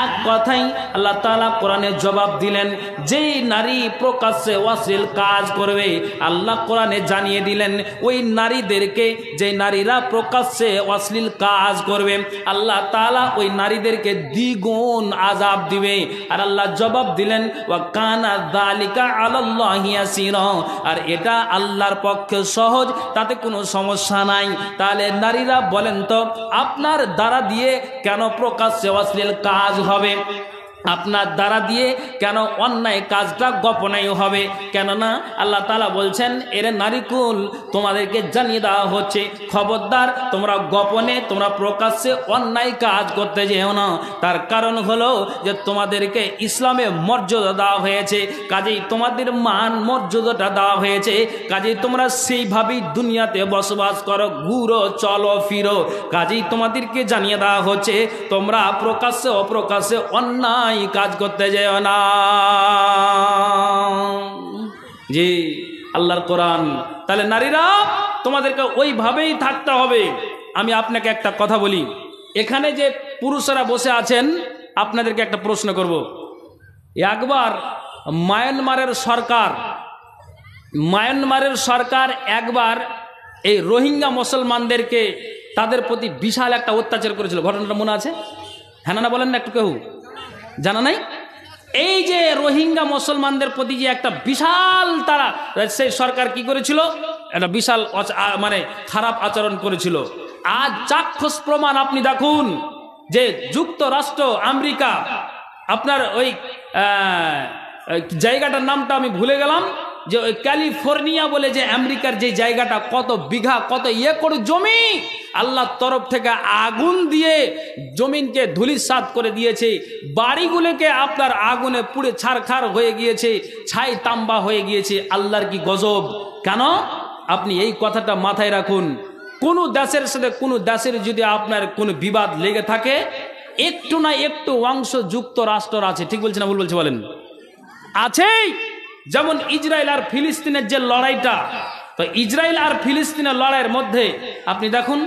এক কথাই আল্লাহ তাআলা কোরআনে জবাব দিলেন, যেই নারী প্রকাশ্যে অশ্লীল কাজ করবে, আল্লাহ কোরআনে জানিয়ে দিলেন, ওই নারীদেরকে, যে নারীরা প্রকাশ্যে অশ্লীল কাজ করবে, আল্লাহ তাআলা ওই নারীদেরকে দ্বিগুণ আযাব দিবে। আর আল্লাহ জবাব দিলেন, ওয়া কানা যালিকা আলাল্লাহি ইয়াসীরা, আর এটা আল্লাহর পক্ষে সহজ, তাতে কোনো সমস্যা নাই। তাহলে নারীরা বলেন তো, আপনার দ্বারা দিয়ে কেন প্রকাশ্যে অশ্লীল কাজ হবে? আপনার দ্বারা দিয়ে কেন অন্যায় কাজটা গোপনেই হবে? কেননা আল্লাহ তাআলা বলছেন, এর নারীকুল তোমাদেরকে জানিয়ে দেওয়া হচ্ছে, খবরদার তোমরা গোপনে, তোমরা প্রকাশ্যে অন্যায় কাজ করতে যেও না। তার কারণ হলো যে তোমাদেরকে ইসলামে মর্যাদা দেওয়া হয়েছে, কাজেই তোমাদের মান মর্যাদাটা দেওয়া হয়েছে, কাজেই তোমরা সেইভাবেই দুনিয়াতে বসবাস করো, ঘুরো, চলো, ফিরো। কাজেই তোমাদেরকে জানিয়ে দেওয়া হচ্ছে, তোমরা প্রকাশ্যে অপ্রকাশ্যে অন্যায় কাজ করতে যেও না। জি, আল্লাহর কোরআন। তাহলে নারীরা তোমাদেরকে ওইভাবেই থাকতে হবে। আমি আপনাকে একটা কথা বলি, এখানে যে পুরুষরা বসে আছেন, আপনাদেরকে একটা প্রশ্ন করব। একবার মায়ানমারের সরকার একবার এই রোহিঙ্গা মুসলমানদেরকে, তাদের প্রতি বিশাল একটা অত্যাচার করেছিল, ঘটনাটা মনে আছে? হ্যাঁ না বলেন না একটু, কেউ জানা নাই? এই যে রোহিঙ্গা মুসলমানদের প্রতি যে একটা বিশাল, তারা সেই সরকার কি করেছিল, একটা বিশাল মানে খারাপ আচরণ করেছিল। আজ চাক্ষুষ প্রমাণ আপনি দেখুন যে যুক্তরাষ্ট্র, আমেরিকা, আপনার ওই জায়গাটার নামটা আমি ভুলে গেলাম, যে ওই ক্যালিফোর্নিয়া বলে যে আমেরিকার যে জায়গাটা কত বিঘা কত একর জমি আল্লাহর তরফ থেকে আগুন দিয়ে জমিনকে ধূলিসাৎ করে দিয়েছে, বাড়িগুলোকে আপনার আগুনে পুড়ে ছারখার হয়ে গিয়েছে, ছাই তাম্বা হয়ে গিয়েছে। আল্লাহর কি গজব! কেন? আপনি এই কথাটা মাথায় রাখুন, কোনো দেশের সাথে কোনো দেশের যদি আপনার কোনো বিবাদ লেগে থাকে, একটু না একটু অংশ যুক্তরাষ্ট্র আছে। ঠিক বলছে না ভুল বলছে বলেন? আছেই। যেমন ইসরায়েল আর ফিলিস্তিনের যে লড়াইটা, তো ইসরায়েল আর ফিলিস্তিনের লড়াইয়ের মধ্যে আপনি দেখুন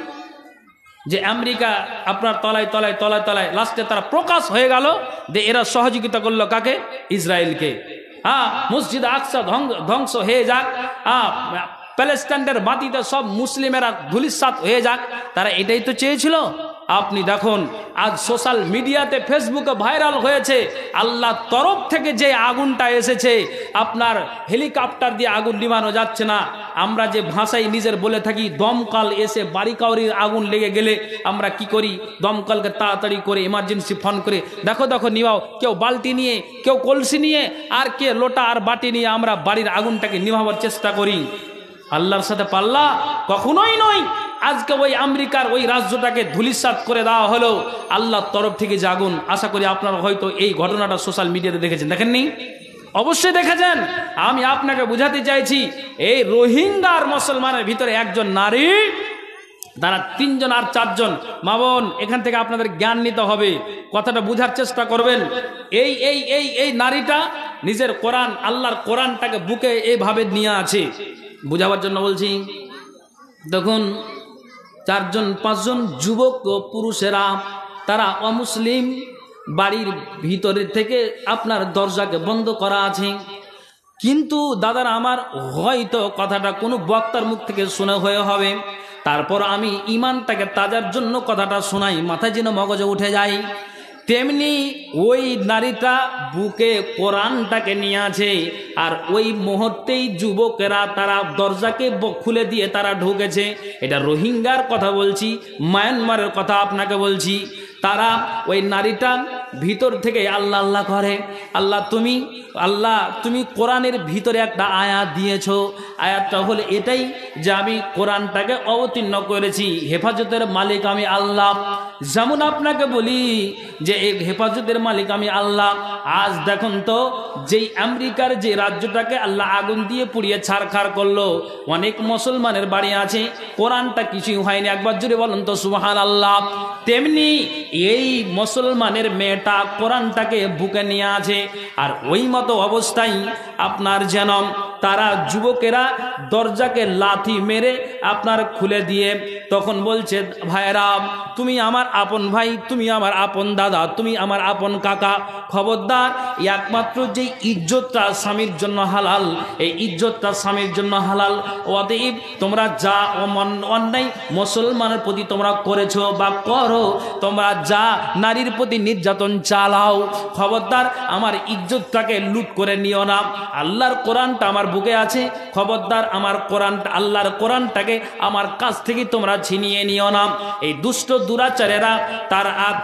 যে আমেরিকা আপনার তলায় তলায় তলায় তলায় লাস্টে তারা প্রকাশ হয়ে গেল যে এরা সহযোগিতা করলো কাকে? ইসরায়েলকে। হ্যাঁ, মসজিদ আকসা ধ্বংস হয়ে যাক, প্যালেস্টাইনের মাটিতে সব মুসলিমেরা ধূলিসাৎ হয়ে যাক, তারা এটাই তো চেয়েছিল। আপনি দেখুন আজ সোশ্যাল মিডিয়াতে ফেসবুকে ভাইরাল হয়েছে, আল্লাহর তরফ থেকে যে আগুনটা এসেছে, আপনার হেলিকপ্টার দিয়ে আগুন নিভানো যাচ্ছে না। আমরা যে ভাষায় নিজের বলে থাকি, দমকল এসে বাড়ি কাউরির আগুন লেগে গেলে আমরা কি করি? দমকলকে তাড়াতাড়ি করে এমার্জেন্সি ফোন করে দেখো দেখো নিভাও। কেউ বালতি নিয়ে, কেউ কলসি নিয়ে, আর কে লোটা আর বাটি নিয়ে আমরা বাড়ির আগুনটাকে নিভাবার চেষ্টা করি। আল্লাহর সাথে পাল্লা কখনোই নয়। আজকে ওই আমেরিকার ওই রাজ্যটাকে ধূলিসাৎ করে দেওয়া হলো আল্লাহর তরফ থেকে যে আগুন। আশা করি আপনারা হয়তো এই ঘটনাটা সোশ্যাল মিডিয়াতে দেখেছেন, দেখেননি? অবশ্যই দেখেছেন। আমি আপনাকে বুঝাতে চাইছি, এই রোহিঙ্গার মুসলমানের ভিতরে একজন নারী, তারা 3 জন আর 4 জন। মা বোন, এখান থেকে আপনাদের জ্ঞান নিতে হবে, কথাটা বুঝার চেষ্টা করবেন। এই এই এই এই নারীটা নিজের কোরআন, আল্লাহর কোরআনটাকে বুকে এইভাবে নিয়ে আছে। বুঝাবার জন্য বলছি, দেখুন 4 জন 5 জন যুবক ও পুরুষেরা, তারা অমুসলিম, বাড়ির ভিতরে থেকে আপনার দরজাকে বন্ধ করা আছে। কিন্তু দাদারা আমার, হয়তো কথাটা কোনো বক্তার মুখ থেকে শুনে হয়ে হবে, তারপর আমি ইমানটাকে তাজার জন্য কথাটা শোনাই, মাথায় যেন মগজে উঠে যায়। তেমনি ওই নারীটা বুকে কোরআনটাকে নিয়ে আছে, আর ওই মুহূর্তেই যুবকেরা তারা দরজাকে খুলে দিয়ে তারা ঢুকেছে। এটা রোহিঙ্গার কথা বলছি, মায়ানমারের কথা আপনাকে বলছি। তারা ওই নারীটা ভিতর থেকে আল্লাহ আল্লাহ করে। আল্লাহ তুমি কোরআনের ভিতরে একটা আয়াত দিয়েছ, আয়াতটা হলো এটাই যে আমি কোরআনটাকে অবতীর্ণ করেছি, হেফাজতের মালিক আমি আল্লাহ। যেমন আপনাকে বলি যে এই হেফাজতের মালিক আমি আল্লাহ। আজ দেখুন তো, যেই আমেরিকার যে রাজ্যটাকে আল্লাহ আগুন দিয়ে পুড়িয়ে ছারখার করলো, অনেক মুসলমানের বাড়ি আছে, কোরআনটা কিছুই হয়নি। একবার জুড়ে বলুন তো সুবহানাল্লাহ। তেমনি এই মুসলমানের মেয়েটা কোরআনটাকে বুকে নিয়ে আছে, আর ওই মতো অবস্থায় আপনার যেন তারা যুবকেরা দরজাকে লাথি মেরে আপনার খুলে দিয়ে তখন বলছে, ভাইরা তুমি আমার আপন ভাই, তুমি আমার আপন দাদা, তুমি আমার আপন কাকা, খবরদার একমাত্র যে ইজ্জতটা স্বামীর জন্য হালাল, এই ইজ্জতটা স্বামীর জন্য হালাল। অতএব তোমরা যা অন্যায় মুসলমানের প্রতি তোমরা করেছো বা করো, তোমরা যা নারীর প্রতি নির্যাতন চালাও, খবরদার আমার ইজ্জতটাকে লুট করে নিও না। আল্লাহর কোরআনটা আমার বুকে আছে, খবরদার আমার কোরআনটা, আল্লাহর কোরআনটাকে আমার কাছ থেকে তোমরা ছিনিয়ে নিও না। এই দুষ্ট দুরাচারেরা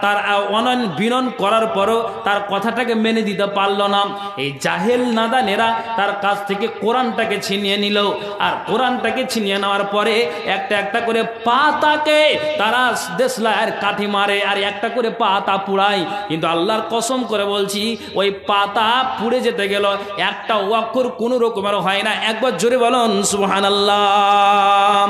তার অনন বিনন করার পরও তার কথাটাকে মেনে দিতে পারল না। এই জাহেল নাদানেরা তার কাছ থেকে কোরআনটাকে ছিনিয়ে নিল, আর কোরআনটাকে ছিনিয়ে নেওয়ার পরে একটা একটা করে পাতাকে তারা দেশলাইয়ের কাঠি মারে, আর একটা করে পাতা পুড়ায়। কিন্তু আল্লাহর কসম করে বলছি, ওই পাতা পুড়ে যেতে গেল একটা অক্ষর কোনো রকমের হয় না। একবার জোরে বলুন সুবহানাল্লাহ।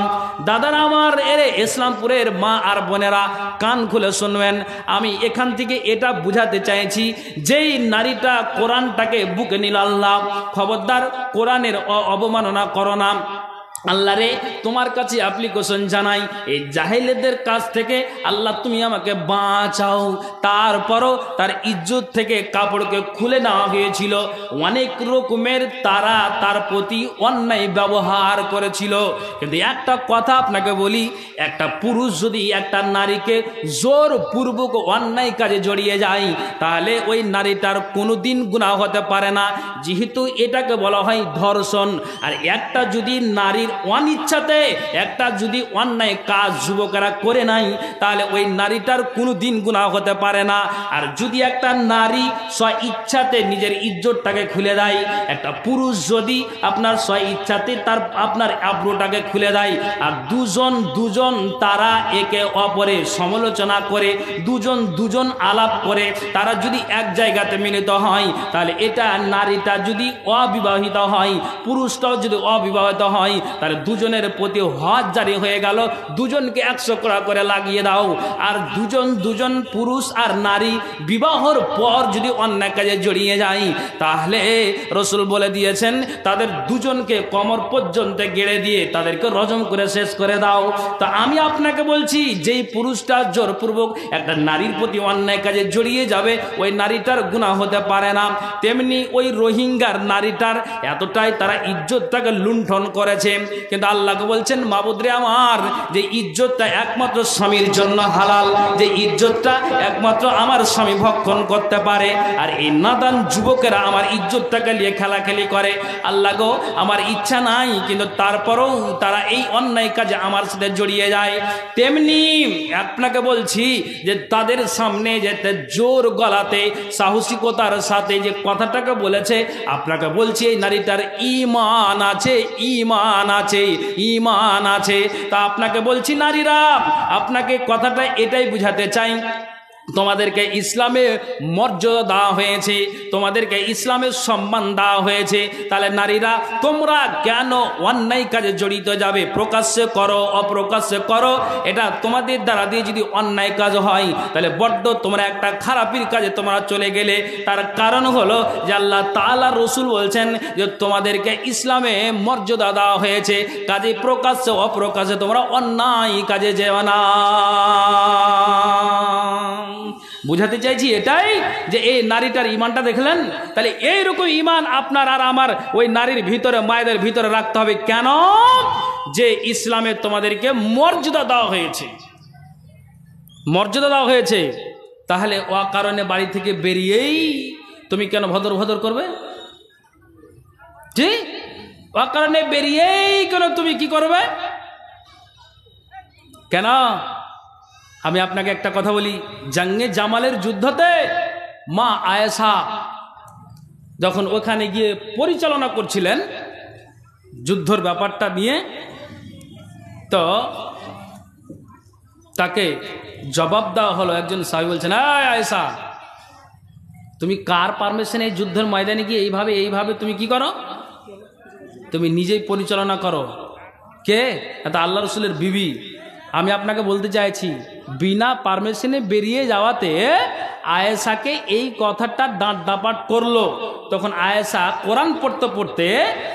দাদারা আমার, এরে ইসলামপুরের মা আর বোনেরা কান খুলে শুনবেন, আমি এখান থেকে এটা বুঝাতে চাইছি, যেই নারীটা কোরআনটাকে বুকে নিল আল্লাহ, খবরদার কোরআনের অবমাননা করো না। আল্লাহ রে, তোমার কাছে অ্যাপ্লিকেশন জানাই, এই জাহেলেদের কাছ থেকে আল্লাহ তুমি আমাকে বাঁচাও। তারপরও তার ইজ্জত থেকে কাপড়কে খুলে নেওয়া হয়েছিল, অনেক রকমের তারা তার প্রতি অন্যায় ব্যবহার করেছিল। কিন্তু একটা কথা আপনাকে বলি, একটা পুরুষ যদি একটা নারীকে জোরপূর্বক অন্যায় কাজে জড়িয়ে যায়, তাহলে ওই নারীটার কোনোদিন গুনাহ হতে পারে না, যেহেতু এটাকে বলা হয় ধর্ষণ। আর একটা যদি নারীর নারীর অনিচ্ছাতে একটা যদি অন্যায় কাজ যুবকেরা করে নাই, তাহলে ওই নারীটার কোনো দিন গুনাহ হতে পারে না। আর যদি একটা নারী স্ব ইচ্ছাতে নিজের ইজ্জতটাকে খুলে দেয়, একটা পুরুষ যদি আপনার স্ব ইচ্ছাতে আপনার আব্রুটাকে খুলে দেয়, আর দুজন তারা একে অপরের সমালোচনা করে, দুজন আলাপ করে তারা যদি এক জায়গাতে মিলিত হয়, তাহলে এটা নারীটা যদি অবিবাহিত হয়, পুরুষটাও যদি অবিবাহিত হয়, তাহলে দুজনের প্রতি হজ জারি হয়ে গেল, দুজনকে 100 করে লাগিয়ে দাও। আর দুজন পুরুষ আর নারী বিবাহর পর যদি অন্যায় কাজে জড়িয়ে যায়, তাহলে রসুল বলে দিয়েছেন তাদের দুজনকে কোমর পর্যন্ত গেড়ে দিয়ে তাদেরকে রজম করে শেষ করে দাও। তা আমি আপনাকে বলছি, যেই পুরুষটা জোরপূর্বক একটা নারীর প্রতি অন্যায় কাজে জড়িয়ে যাবে, ওই নারীটার গুনাহ হতে পারে না। তেমনি ওই রোহিঙ্গার নারীটার এতটাই তারা ইজ্জতটাকে লুণ্ঠন করেছে, কিন্তু আল্লাহকে বলছেন মাবুদরে আমার, যে ইজ্জতটা একমাত্র স্বামীর জন্য হালাল, যে ইজ্জতটা একমাত্র আমার স্বামী ভক্ষণ করতে পারে। আর এই নাদান যুবকেরা আমার ইজ্জতটাকে নিয়ে খেলাখেলি করে। আল্লাহ গো, আমার ইচ্ছা নাই, কিন্তু তারপরেও তারা এই অন্যায় কাজে আমার সাথে জড়িয়ে যায়। তেমনি আপনাকে বলছি যে তাদের সামনে যেতে জোর গলাতে সাহসিকতার সাথে যে কথাটাকে বলেছে, আপনাকে বলছি এই নারীটার ঈমান আছে, ঈমান আছে, ঈমান আছে। তা আপনাকে বলছি নারীরা, আপনাকে কথাটা এটাই বুঝাতে চাই, তোমাদেরকে ইসলামে মর্যাদা দেওয়া হয়েছে, তোমাদেরকে ইসলামের সম্মান দেওয়া হয়েছে। তাহলে নারীরা তোমরা কেন অন্যায় কাজে জড়িত যাবে? প্রকাশ্যে করো, অপ্রকাশ্যে করো, এটা তোমাদের দ্বারা দিয়ে যদি অন্যায় কাজ হয়, তাহলে বড্ড তোমরা একটা খারাপির কাজে তোমরা চলে গেলে। তার কারণ হলো যে আল্লাহ তাআলা রসুল বলছেন যে তোমাদেরকে ইসলামে মর্যাদা দেওয়া হয়েছে, কাজে প্রকাশ্যে অপ্রকাশ্যে তোমরা অন্যায় কাজে যেও না। বুঝাতে চাইছি এটাই, যে এই নারীটার ইমানটা দেখলেন, তাহলে এইরকম ইমান আপনার আর আমার ওই নারীর ভিতরে, মায়েদের ভিতরে রাখতে হবে। কেন? যে ইসলামে তোমাদেরকে মর্যাদা দেওয়া হয়েছে, মর্যাদা দেওয়া হয়েছে। তাহলে ও কারণে বাড়ি থেকে বেরিয়েই তুমি কেন ভদর ভদর করবে? জি, ও কারণে বেরিয়েই কেন তুমি কি করবে? কেন? আমি আপনাকে একটা কথা বলি, জঙ্গে জামালের যুদ্ধতে মা আয়েশা যখন ওখানে গিয়ে পরিচালনা করছিলেন যুদ্ধর ব্যাপারটা নিয়ে, তো তাকে জবাব দেওয়া হলো। একজন সাহাবী বলছেন, আয়েশা, তুমি কার পারমিশনে এই যুদ্ধের ময়দানে গিয়ে এইভাবে তুমি কি করো? তুমি নিজেই পরিচালনা করো। কে? এটা আল্লাহ রসুলের বিবি। আমি আপনাকে বলতে চাইছি, বিনা পারমিশনে বেরিয়ে যাওয়াতে আয়েশাকে এই কথাটা দাঁত দাপাট করলো। তখন আয়েশা কোরআন পড়তে পড়তে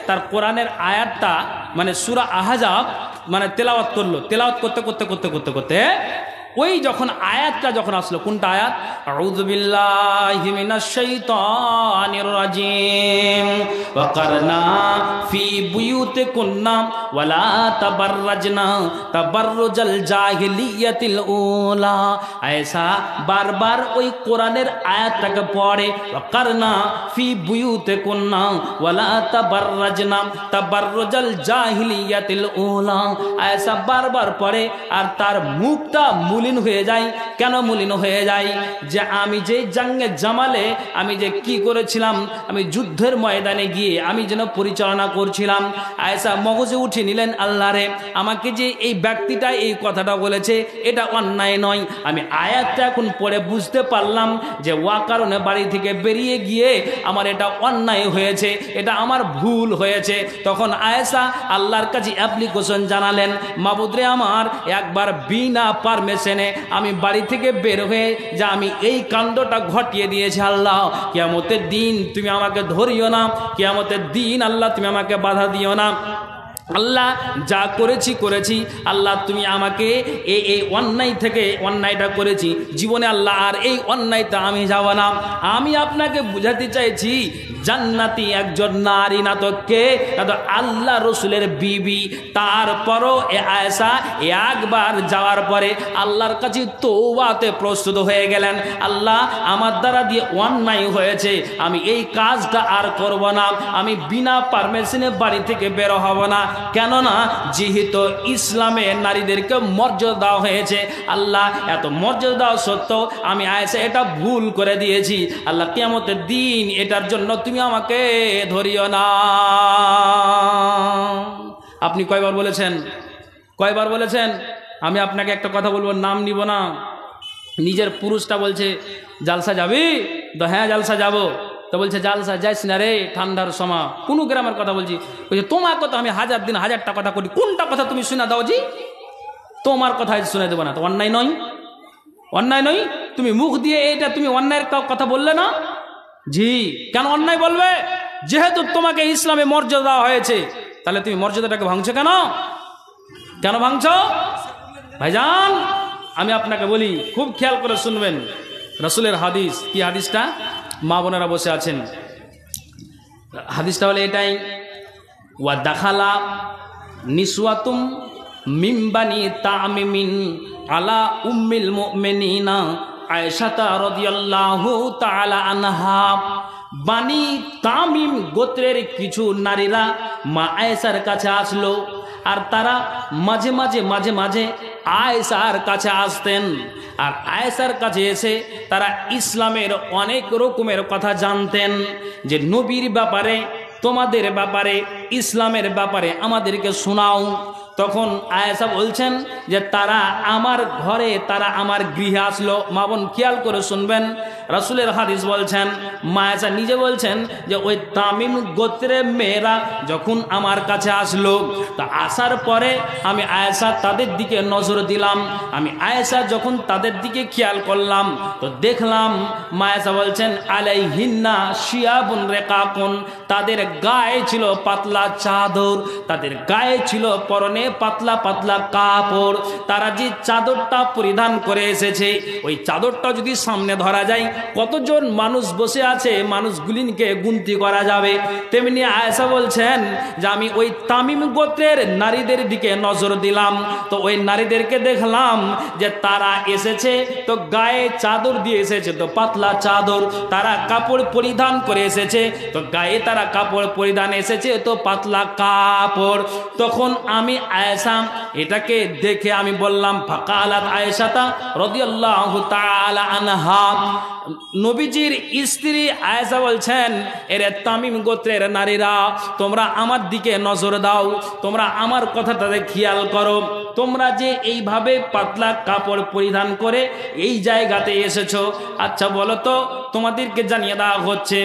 তার কোরআনের আয়াতটা মানে সূরা আহজাব মানে তেলাওয়াত করলো। তেলাওয়াত করতে ওই যখন আয়াতটা যখন আসলো, কোনটা আয়াত? আউযু বিল্লাহি মিনাশ শাইতানির রাজিম ওয়া কারনা ফি বুয়ুতিকুন্না ওয়া লা তাবাররাজনা তাবাররুজাল জাহিলিয়াতিল উলা। আয়েশা বারবার ওই কোরআনের আয়াতটাকে পড়ে, ওয়া কারনা ফি বুয়ুতিকুন্না ওয়া লা তাবাররাজনা তাবাররুজাল জাহিলিয়াতিল উলা। আয়েশা বারবার পড়ে, আর তার মুখটা মলিন হয়ে যায়। কেন মলিন হয়ে যায়? যে আমি যে জঙ্গে জামালে আমি যে কি করেছিলাম, আমি যুদ্ধের ময়দানে গিয়ে আমি যেন পরিচালনা করছিলাম। আয়েশা মগজে উঠে নিলেন, আল্লাহরে, আমাকে যে এই ব্যক্তিটা এই কথাটা বলেছে এটা অন্যায় নয়। আমি আয়াতটা এখন পড়ে বুঝতে পারলাম যে ওয়া কারণে বাড়ি থেকে বেরিয়ে গিয়ে আমার এটা অন্যায় হয়েছে, এটা আমার ভুল হয়েছে। তখন আয়েশা আল্লাহর কাছে অ্যাপ্লিকেশন জানালেন, মাবুদরে আমার, একবার বিনা পারমিশনে আমি বাড়ি থেকে বের হয়ে যা আমি এই কাণ্ডটা ঘটিয়ে দিয়েছি। আল্লাহ, কিয়ামতের দিন তুমি আমাকে ধরিও না, কিয়ামতের দিন আল্লাহ তুমি আমাকে বাধা দিও না। আল্লাহ, যা করেছি আল্লাহ, তুমি আমাকে এই অন্যায় থেকে, অন্যায়টা করেছি জীবনে আল্লাহ আর এই অন্যায়টা আমি যাব না। আমি আপনাকে বুঝাতে চাইছি, জান্নাতি একজন নারী না তো কে, না তো আল্লাহ রসুলের বিবি। তারপরও এ আয়েশা একবার যাওয়ার পরে আল্লাহর কাছে তওবাতে প্রস্তুত হয়ে গেলেন। আল্লাহ, আমার দ্বারা দিয়ে অন্যায় হয়েছে, আমি এই কাজটা আর করব না, আমি বিনা পারমিশনে বাড়ি থেকে বের হব না। কেননা যেহেতু ইসলামে নারীদেরকে মর্যাদা দেওয়া হয়েছে, আল্লাহ এত মর্যাদা দেওয়া সত্ত্বেও আমি আয়েশা এটা ভুল করে দিয়েছি, আল্লাহ কিয়ামতের দিন এটার জন্য তুমি আমাকে ধরিও না। আপনি কয়বার বলেছেন? কয়বার বলেছেন? আমি আপনাকে একটা কথা বলবো, নাম নিব না। নিজের পুরুষটা বলছে জালসা যাবি তো? হ্যাঁ জালসা যাব। তো বলছে জালসা যাইস না রে, ঠান্ডার সময়। কোনো গ্রামের কথা বলছি, বলছে তোমার কথা আমি 1000 দিন 1000টা কথা করি, কোনটা কথা তুমি শুনে দাও জি? তোমার কথা শুনে দেবো না। তো অন্যায় নয়? অন্যায় নয়? তুমি মুখ দিয়ে এটা তুমি অন্যায়ের কথা বললে না জি? কেন অন্যায় বলবে? যেহেতু তোমাকে ইসলামে মর্যাদা দেওয়া হয়েছে, তাহলে তুমি মর্যাদাটাকে ভাঙছো কেন? কেন ভাঙছো ভাইজান? আমি আপনাকে বলি, খুব খেয়াল করে শুনবেন। রাসূলের হাদিস, কি হাদিসটা? মা বোনেরা বসে আছেন, হাদিসটা হলো এটাই, ওয়া দাখালা নিসওয়াতুম মিন বানি তামিমিন আলা উম্মিল মুমিনিনা আয়েশা রাদিয়াল্লাহু তাআলা আনহা। বানি তামিম গোত্রের কিছু নারীরা মা আয়েশার কাছে আসলো, আর তারা মাঝে মাঝে আয়েশার কাছে আসতেন। আর আয়েশার কাছে এসে তারা ইসলামের অনেক রকমের কথা জানতেন, যে নবীর ব্যাপারে, তোমাদের ব্যাপারে, ইসলামের ব্যাপারে আমাদেরকে শোনাও। তখন আয়েশা বলছেন যে তারা আমার ঘরে, তারা আমার গৃহে আসলো। মা বোন খেয়াল করে শুনবেন, রাসূলের হাদিস বলছেন, মা আয়েশা নিজে বলছেন যে ওই তামিম গোত্রের মেয়েরা যখন আমার কাছে আসলো, তা আসার পরে আমি আয়েশা তাদের দিকে নজর দিলাম। আমি আয়েশা যখন তাদের দিকে খেয়াল করলাম, তো দেখলাম, মা আয়েশা বলছেন, আলাইহিন্না শিয়াবুন রেকাকুন, তাদের গায়ে ছিল পাতলা চাদর, তাদের গায়ে ছিল পরনে পাতলা পাতলা কাপড়। তারা যে চাদরটা পরিধান করে এসেছে, ওই চাদরটা যদি সামনে ধরা যায় কতজন মানুষ বসে আছে, মানুষগুলিকে গুনতি করা যাবে। তেমনি আয়েশা বলছেন যে আমি ওই তামিম গোত্রের নারীদের দিকে নজর দিলাম, তো ওই নারীদেরকে দেখলাম যে তারা এসেছে তো গায়ে চাদর দিয়ে এসেছে, তো পাতলা চাদর। তারা কাপড় পরিধান করে এসেছে, তো গায়ে তারা কাপড় পরিধান এসেছে, তো পাতলা কাপড়। তখন আমি আয়েশা এটাকে দেখে আমি বললাম, ফাকালাত আয়েশাতা রাদিয়াল্লাহু তাআলা আনহা, নবীজির স্ত্রী আয়েশা বলছেন, এরে তামিম গোত্রের নারীরা, তোমরা আমার দিকে নজর দাও, তোমরা আমার কথাটাতে খেয়াল করো। তোমরা যে এইভাবে পাতলা কাপড় পরিধান করে এই জায়গাতে এসেছো, আচ্ছা বলো তো, তোমাদেরকে জানিয়ে দেওয়া হচ্ছে,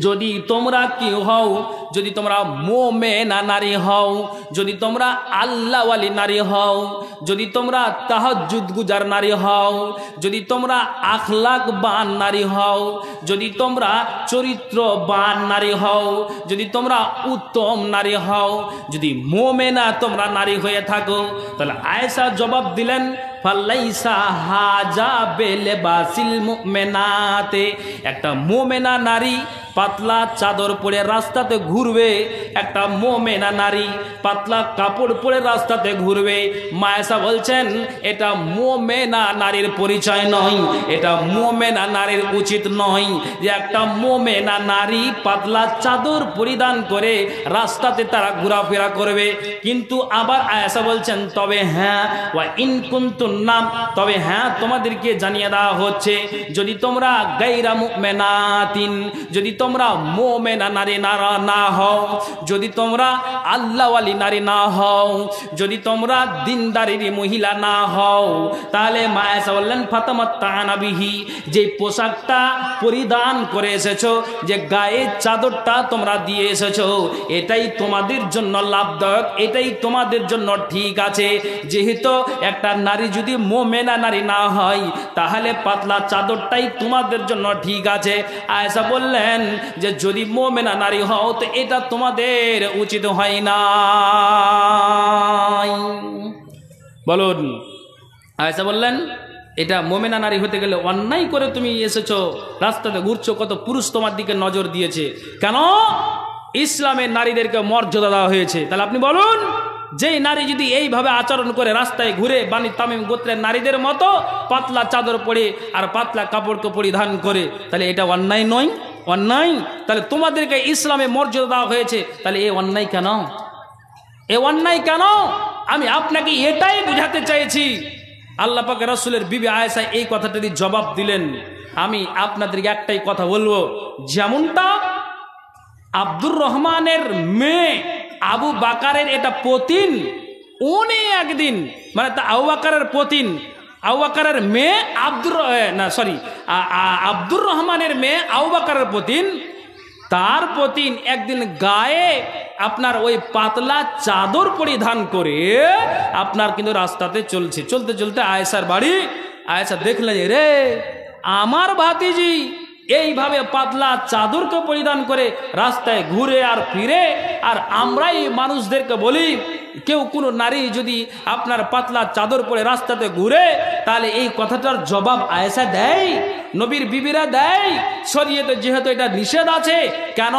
যদি তোমরা কি হও, যদি তোমরা মুমিনা নারী হও, যদি তোমরা আল্লাহওয়ালি নারী হও, যদি তোমরা তাহাজ্জুদ গুজার নারী হও, যদি তোমরা আখলাকবান নারী হও, যদি তোমরা চরিত্রবান নারী হও, যদি তোমরা উত্তম নারী হও, যদি মুমিনা তোমরা নারী হয়ে থাকো, তাহলে আয়েশা জবাব দিলেন, ফালাইসা হাজা বেলেবাসিল মুমিনাতে, একটা মুমিনা নারী পাতলা চাদর পরে রাস্তাতে ঘুরবে, একটা মুমিনা নারী পাতলা কাপড় পরে রাস্তাতে ঘুরবে। মা আয়েশা বলছেন এটা মুমিনা নারীর পরিচয় নয়, এটা মুমিনা নারীর উচিত নয় যে একটা মুমিনা নারী পাতলা চাদর পরিধান করে রাস্তাতে তারা ঘোরাফেরা করবে। কিন্তু আবার আয়েশা বলছেন, তবে হ্যাঁ, ওয়া ইন কুনতুন নাম, তবে হ্যাঁ তোমাদেরকে জানিয়ে দেওয়া হচ্ছে, যদি তোমরা গায়রা মুমিনাতিন, যদি তোমরা মুমিনা নারী না হও, যদি তোমরা আল্লাহওয়ালি নারী না হও, যদি তোমরা দিনদারির মহিলা না হও, তাহলে মা আয়েশা বললেন, ফাতামাত্তানা বিহি, যে পোশাকটা পরিধান করে এসেছো, যে গায়ে চাদরটা তোমরা দিয়ে এসেছো, এটাই তোমাদের জন্য লাভদায়ক, এটাই তোমাদের জন্য ঠিক আছে। যেহেতু একটা নারী যদি মুমিনা নারী না হয়, তাহলে পাতলা চাদরটাই তোমাদের জন্য ঠিক আছে। আয়েশা বললেন যে যদি মুমিনা নারী হও, তো এটা তোমাদের উচিত হয় না। বলুন, আয়েশা বললেন এটা মুমিনা নারী হতে গেলে অন্যায় করে তুমি এসেছো, রাস্তাতে ঘুরছো, কত পুরুষ তোমার দিকে নজর দিয়েছে, কেন? ইসলামের নারীদেরকে মর্যাদা দেওয়া হয়েছে। তাহলে আপনি বলুন, যেই নারী যদি এইভাবে আচরণ করে রাস্তায় ঘুরে বানি তামিম গোত্রের নারীদের মতো পাতলা চাদর পরে আর পাতলা কাপড়কে পরিধান করে, তাহলে এটা অন্যায় নয়? অন্যায়। তাহলে তোমাদেরকে ইসলামে মর্যাদা দেওয়া হয়েছে, তাহলে এই অন্যায় কেন? এ অন্যায় কেন? আমি আপনাকে এটাই বুঝাতে চাইছি। আল্লাহ পাক রাসূলের বিবি আয়েশা এই কথাটারই জবাব দিলেন। আমি আপনাদেরকে একটাই কথা বলবো, যেমনটা আব্দুর রহমানের মেয়ে আবু বাকারের এটা পতিন, উনি একদিন মানে তা আবু বাকারের পতিন, আবু বাকারের মেয়ে আব্দুর রহমানের মেয়ে আবু বাকারের পতিন, তার পতিন একদিন গায়ে আপনার ওই পাতলা চাদর পরিধান করে আপনার কিন্তু রাস্তাতে চলতে চলতে আয়েশার বাড়ি। আয়েশা দেখলেন রে আমার ভাতিজি এইভাবে পাতলা চাদরকে পরিধান করে রাস্তায় ঘুরে আর ফিরে, আর আমরাই মানুষদেরকে বলি কেউ কোনো নারী যদি আপনার পাতলা চাদর পরে রাস্তাতে ঘুরে, তাহলে এই কথাটার জবাব আয়েশা দেয়, নবীর বিবিরা দেয়। শরীয়তে যেহেতু এটা নিষেধ আছে, কেন?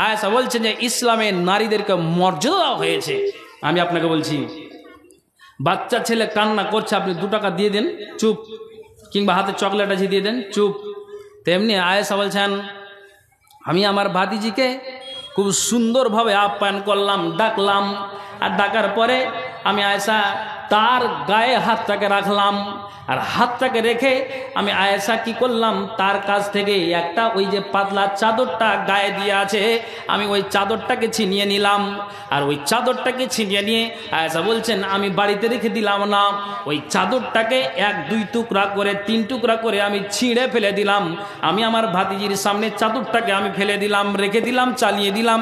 আয়েশা বলছেন যে ইসলামে নারীদেরকে মর্যাদা দেওয়া হয়েছে। আমি আপনাকে বলছি, বাচ্চা ছেলে কান্না করছে, আপনি 2 টাকা দিয়ে দেন, চুপ, কিংবা হাতে চকলেট আছে দিয়ে দেন, চুপ। তেমনি আয়েশা বলছেন আমি আমার ভাতিজিকে খুব সুন্দরভাবে আপ্যায়ন করলাম, ডাকলাম, আর ডাকার পরে আমি আয়েশা তার গায়ে হাতটাকে রাখলাম, আর হাতটাকে রেখে আমি আয়েশা কি করলাম, তার কাছ থেকে একটা ওই যে পাতলা চাদরটা গায়ে দিয়ে আছে, আমি ওই চাদরটাকে ছিনিয়ে নিলাম। আর ওই চাদরটাকে ছিনিয়ে নিয়ে আয়েশা বলছেন আমি বাড়িতে রেখে দিলাম না, ওই চাদরটাকে 1-2 টুকরা করে 3 টুকরা করে আমি ছিঁড়ে ফেলে দিলাম। আমি আমার ভাতিজির সামনে চাদরটাকে আমি ফেলে দিলাম, রেখে দিলাম, চালিয়ে দিলাম।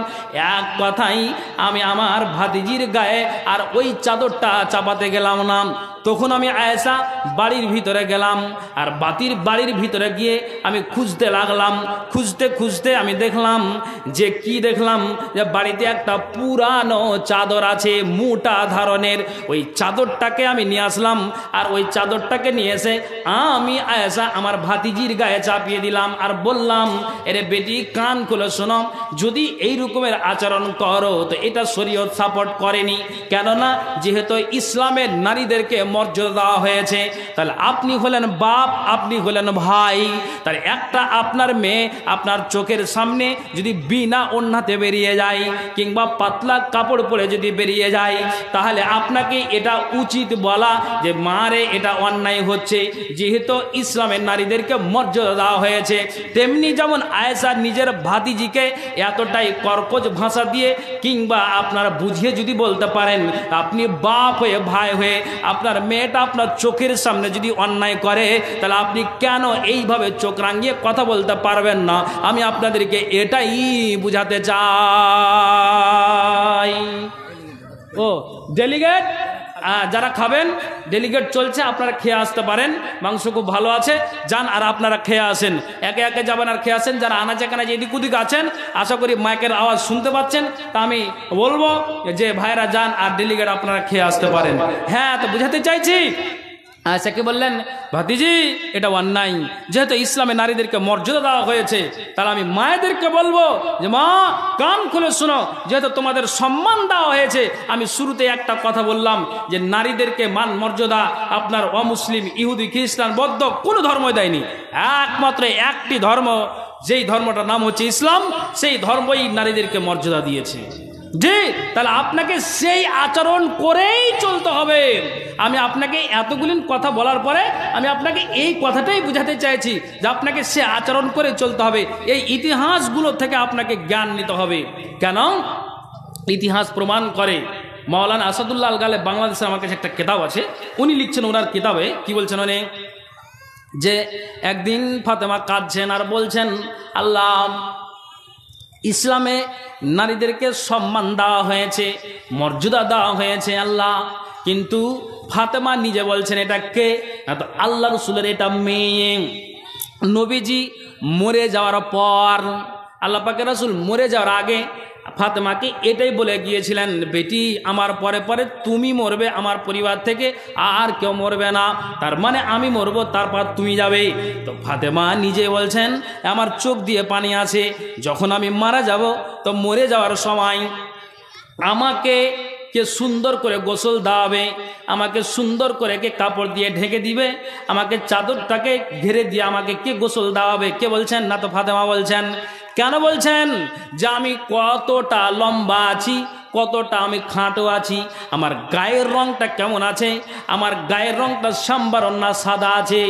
এক কথাই আমি আমার ভাতিজির গায়ে আর ওই চাদরটা চাপাতে গেলাম না। তখন আমি আয়েশা বাড়ির ভিতরে গেলাম, আর বাড়ির ভিতরে গিয়ে আমি খুঁজতে লাগলাম। খুঁজতে খুঁজতে আমি দেখলাম যে কি দেখলাম, যে বাড়িতে একটা পুরানো চাদর আছে মোটা ধরনের। ওই চাদরটাকে আমি নিয়ে আসলাম, আর ওই চাদরটাকে নিয়ে এসে আমি আয়েশা আমার ভাতিজির গায়ে চাপিয়ে দিলাম, আর বললাম এরে বেটি কান খুলে শোনো, যদি এই রকমের আচরণ করো তো এটা শরীয়ত সাপোর্ট করেনি। কেননা যেহেতু ইসলামের নারীদেরকে মর্যাদা দেওয়া হয়েছে, তাহলে আপনি হলেন বাপ, আপনি হলেন ভাই, তাহলে একটা আপনার মেয়ে আপনার চোখের সামনে যদি বিনা ওড়নাতে বেরিয়ে যায়, কিংবা পাতলা কাপড় পরে যদি বেরিয়ে যায়, তাহলে আপনাকে এটা উচিত বলা যে মারে এটা অন্যায় হচ্ছে, যেহেতু ইসলামের নারীদেরকে মর্যাদা দেওয়া হয়েছে। তেমনি যেমন আয়েশা নিজের ভাতিজিকে এতটাই কর্কশ ভাষা দিয়ে কিংবা আপনারা বুঝিয়ে যদি বলতে পারেন, আপনি বাপ হয়ে ভাই হয়ে আপনার মেয়েটা আপনার চোখের সামনে যদি অন্যায় করে, তাহলে আপনি কেন এইভাবে চোখ রাঙিয়ে কথা বলতে পারবেন না? আমি আপনাদেরকে এটাই বুঝাতে চাই। ও ডেলিগেট, যারা খাবেন ডেলিগেট চলছে, আপনারা খেয়ে আসতে পারেন, মাংস খুব ভালো আছে, যান আর আপনারা খেয়ে আসেন, একে একে যাবেন আর খেয়ে আসেন। যারা আনাচে কানাচে এদিক ওদিক আছেন, আশা করি মাইকের আওয়াজ শুনতে পাচ্ছেন, তা আমি বলবো যে ভাইরা যান আর ডেলিগেট আপনারা খেয়ে আসতে পারেন। হ্যাঁ, তো বুঝাতে চাইছি। আয়েশাকে বললেন ভাতিজি এটা অন্যায়, যেহেতু ইসলামে নারীদেরকে মর্যাদা দেওয়া হয়েছে, তাহলে আমি মায়েদেরকে বলবো যে মা কান খুলে শোনো, যেহেতু তোমাদের সম্মান দেওয়া হয়েছে। আমি শুরুতে একটা কথা বললাম যে নারীদেরকে মান মর্যাদা আপনার অমুসলিম, ইহুদি, খ্রিস্টান, বৌদ্ধ কোনো ধর্মই দেয়নি। একমাত্র একটি ধর্ম, যেই ধর্মটার নাম হচ্ছে ইসলাম, সেই ধর্মই নারীদেরকে মর্যাদা দিয়েছে। জি, তাহলে আপনাকে সেই আচরণ করেই চলতে হবে। আমি আপনাকে এতগুলি কথা বলার পরে আমি আপনাকে এই কথাটাই বুঝাতে চাইছি যে আপনাকে সে আচরণ করে চলতে হবে। এই ইতিহাসগুলো থেকে আপনাকে জ্ঞান নিতে হবে। কেন? ইতিহাস প্রমাণ করে। মাওলানা আসাদুল্লাহ আল গালেব বাংলাদেশে আমার কাছে একটা কিতাব আছে, উনি লিখছেন, ওনার কিতাবে কি বলছেন উনি, যে একদিন ফাতেমা কাঁদছেন আর বলছেন আল্লাহ, ইসলামে নারীদেরকে সম্মান দেওয়া হয়েছে, মর্যাদা দেওয়া হয়েছে আল্লাহ, কিন্তু ফাতেমা নিজে বলছেন এটা কে? না তো আল্লাহ রসুলের এটা মেয়ে। নবীজি মরে যাওয়ার পর, আল্লাহ পাকের রসুল মরে যাওয়ার আগে ফাতেমাকে এটাই বলে গিয়েছিলেন, বেটি আমার পরে পরে তুমি মরবে, আমার পরিবার থেকে আর কেউ মরবে না, তার মানে আমি মরবো, তারপর তুমি যাবে। তো ফাতেমা নিজে বলছেন আমার চোখ দিয়ে পানি আছে, যখন আমি মারা যাব, তো মরে যাওয়ার সময় আমাকে কে সুন্দর করে গোসল দেওয়াবে, আমাকে সুন্দর করে কে কাপড় দিয়ে ঢেকে দিবে, আমাকে চাদরটাকে ঘিরে দিয়ে আমাকে কে গোসল দেওয়াবে? কে বলছেন? না তো ফাতেমা বলছেন। কেন বলছেন? যে আমি কতটা লম্বা আছি, কতটা আমি খাঁটো আছি, আমার গায়ের রংটা কেমন আছে, আমার গায়ের রংটা শ্যামবারণ না সাদা আছে,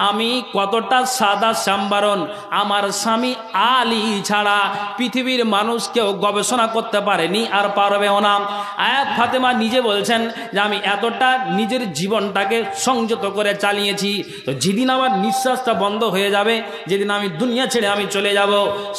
আমি কতটা সাদা শ্যামবারণ। আমার স্বামী আলী ছাড়া পৃথিবীর মানুষ কেউ গবেষণা করতে পারেনি, আর পারবেও না। আয়াত ফাতেমা নিজে বলছেন যে আমি এতটা নিজের জীবনটাকে সংযত করে চালিয়েছি, তো যেদিন আমার নিঃশ্বাসটা বন্ধ হয়ে যাবে, যেদিন আমি দুনিয়া ছেড়ে আমি চলে যাব,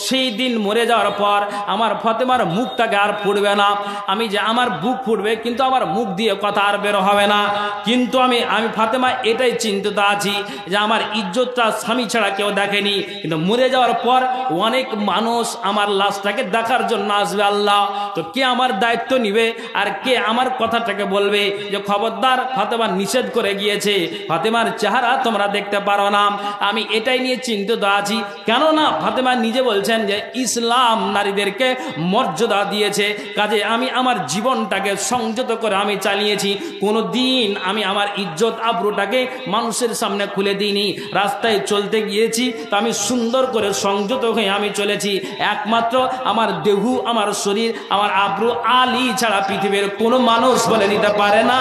সেই দিন মরে যাওয়ার পর আমার ফাতেমার মুখটাকে আর ফুটবে না। আমি যে আমার বুক ফুটবে, কিন্তু আমার মুখ দিয়ে কথা আর বের হবে না। কিন্তু আমি ফাতেমা এটাই চিন্তিত আছি যে আমার ইজ্জতটা স্বামী ছাড়া কেউ দেখেনি, কিন্তু মরে যাওয়ার পর অনেক মানুষ আমার লাশটাকে দেখার জন্য আসবে। আল্লাহ, তো কে আমার দায়িত্ব নিবে আর কে আমার কথাটাকে বলবে যে খবরদার ফাতেমা নিষেধ করে গিয়েছে, ফাতেমার চেহারা তোমরা দেখতে পারো না। আমি এটাই নিয়ে চিন্তিত আছি। কেননা ফাতেমা নিজে বলছেন যে ইসলাম নারীদেরকে মর্যাদা দিয়েছে, কাজে আমি আমার জীবনটাকে সংযত করে আমি চালিয়েছি। কোনো দিন আমি আমার ইজ্জত আবরুটাকে মানুষের সামনে খুলে দিইনি। রাস্তায় চলতে গিয়েছি তো আমি সুন্দর করে সংযত হয়ে আমি চলেছি। একমাত্র আমার দেহু, আমার শরীর, আমার আবরু আলী ছাড়া পৃথিবীর কোনো মানুষ বলে দিতে পারে না।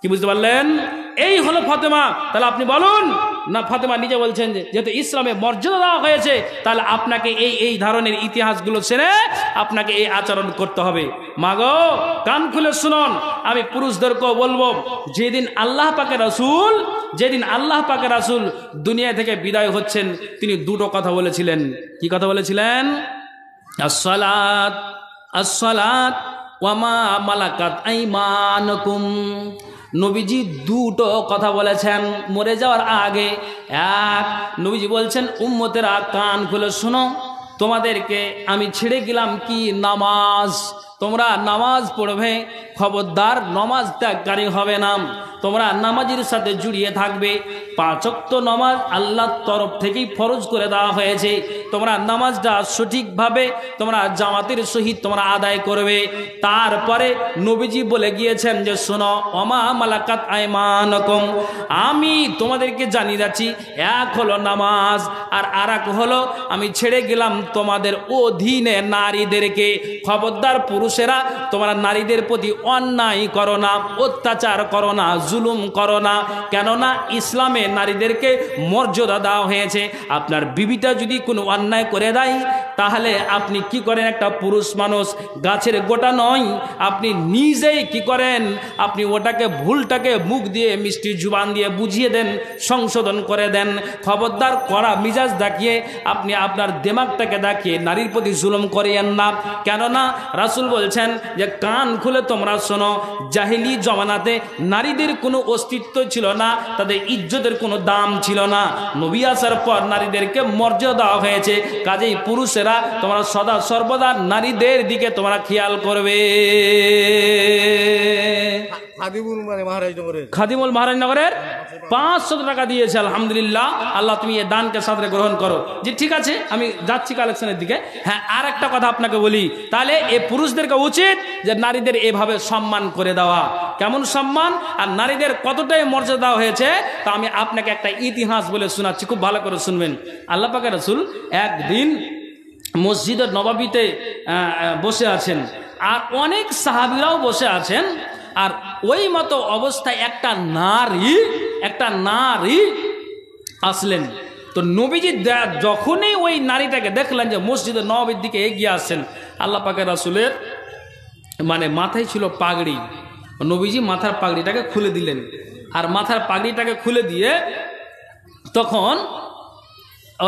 কি বুঝতে পারলেন? এই হলো ফাতেমা। তাহলে আপনি বলুন না, ফাতেমা নিজে বলছেন যে যেহেতু ইসলামে মর্যাদা দেওয়া হয়েছে, তাহলে আপনাকে এই ধরনের ইতিহাসগুলো ছেড়ে আপনাকে এই আচরণ করতে হবে। মাগো, কান খুলে শুনুন, আমি পুরুষদেরকেও বলবো, যেদিন আল্লাহ পাকের রাসূল দুনিয়া থেকে বিদায় হচ্ছেন, তিনি দুটো কথা বলেছিলেন। কি কথা বলেছিলেন? আসসালাত ওয়া মা মালাকাত আইমানুকুম। নবীজি দুটো কথা বলেছেন মরে যাওয়ার আগে। এক, নবীজি বলছেন উম্মতেরা কান খুলে শোনো, তোমাদেরকে আমি ছেড়ে গেলাম কি নামাজ, তোমরা নামাজ পড়বে, খবরদার নামাজ ত্যাগকারী হবে না, তোমরা নামাজের সাথে জুড়িয়ে থাকবে। 5 ওয়াক্ত নামাজ আল্লাহর তরফ থেকেই ফরজ করে দেওয়া হয়েছে, তোমরা নামাজটা সঠিকভাবে তোমরা জামাতের সহিত তোমরা আদায় করবে। তারপরে নবীজি বলে গিয়েছেন যে শোনো, ওমা মালাকাত আইমানুকুম, আমি তোমাদেরকে জানিয়ে যাচ্ছি, এক হলো নামাজ আর আরেক হলো আমি ছেড়ে গেলাম তোমাদের অধীনে নারীদেরকে। খবরদার পুরুষেরা, তোমরা নারীদের প্রতি অন্যায় করো না, অত্যাচার করো না, জুলুম করো না। কেননা ইসলামে নারীদেরকে মর্যাদা দেওয়া হয়েছে। আপনার বিবিটা যদি কোনো অন্যায় করে দেয়, তাহলে আপনি কি করেন? একটা পুরুষ মানুষ গাছের গোটা নয়, আপনি নিজেই কি করেন? আপনি ওটাকে ভুলটাকে মুখ দিয়ে মিষ্টি জুবান দিয়ে বুঝিয়ে দেন, সংশোধন করে দেন। খবরদার কড়া মিজাজ দেখিয়ে আপনি আপনার দিমাগটাকে দেখিয়ে নারীর প্রতি জুলুম করিয়েন না। কেননা রাসূল বলছেন যে কান খুলে তোমরা শোনো, জাহিলি জমানাতে নারীদের কোনো অস্তিত্ব ছিল না, তাদের ইজ্জতের কোনো দাম ছিল না। নবী আসার পর নারীদেরকে মর্যাদা দেওয়া হয়েছে। কাজেই পুরুষেরা তোমরা সদা সর্বদা নারীদের দিকে তোমরা খেয়াল করবে। খাদিমুল মহারাজনগরের 500 টাকা দিয়েছে, আলহামদুলিল্লাহ। আল্লাহ তুমি এই দানকে সাদরে গ্রহণ করো। যে ঠিক আছে, আমি যাচ্ছি কালেকশনের দিকে। হ্যাঁ, আর একটা কথা আপনাকে বলি, তাহলে এই পুরুষদেরকে উচিত যে নারীদের এভাবে সম্মান করে দেওয়া। কেমন সম্মান আর নারীদের কতটাই মর্যাদা দেওয়া হয়েছে, তা আমি আপনাকে একটা ইতিহাস বলে শোনাচ্ছি, খুব ভালো করে শুনবেন। আল্লাহ পাকের রাসূল একদিন মসজিদের নববীতে বসে আছেন, আর অনেক সাহাবীরাও বসে আছেন। আর ওই মতো অবস্থায় একটা নারী আসলেন। তো নবীজি যখনই ওই নারীটাকে দেখলেন যে মসজিদের নববীর দিকে এগিয়ে আসছেন, আল্লাহ পাকের রাসূলের মাথায় ছিল পাগড়ি। নবীজি মাথার পাগড়িটাকে খুলে দিলেন, আর মাথার পাগড়িটাকে খুলে দিয়ে তখন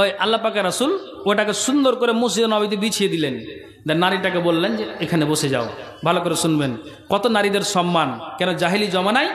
ওই আল্লাহ পাকের রাসূল ওটাকে সুন্দর করে মসজিদের নববীতে বিছিয়ে দিলেন। নারীটাকে বললেন যে এখানে বসে যাও। ভালো করে শুনবেন, কত নারীদের সম্মান। কেন জাহেলি জমানায়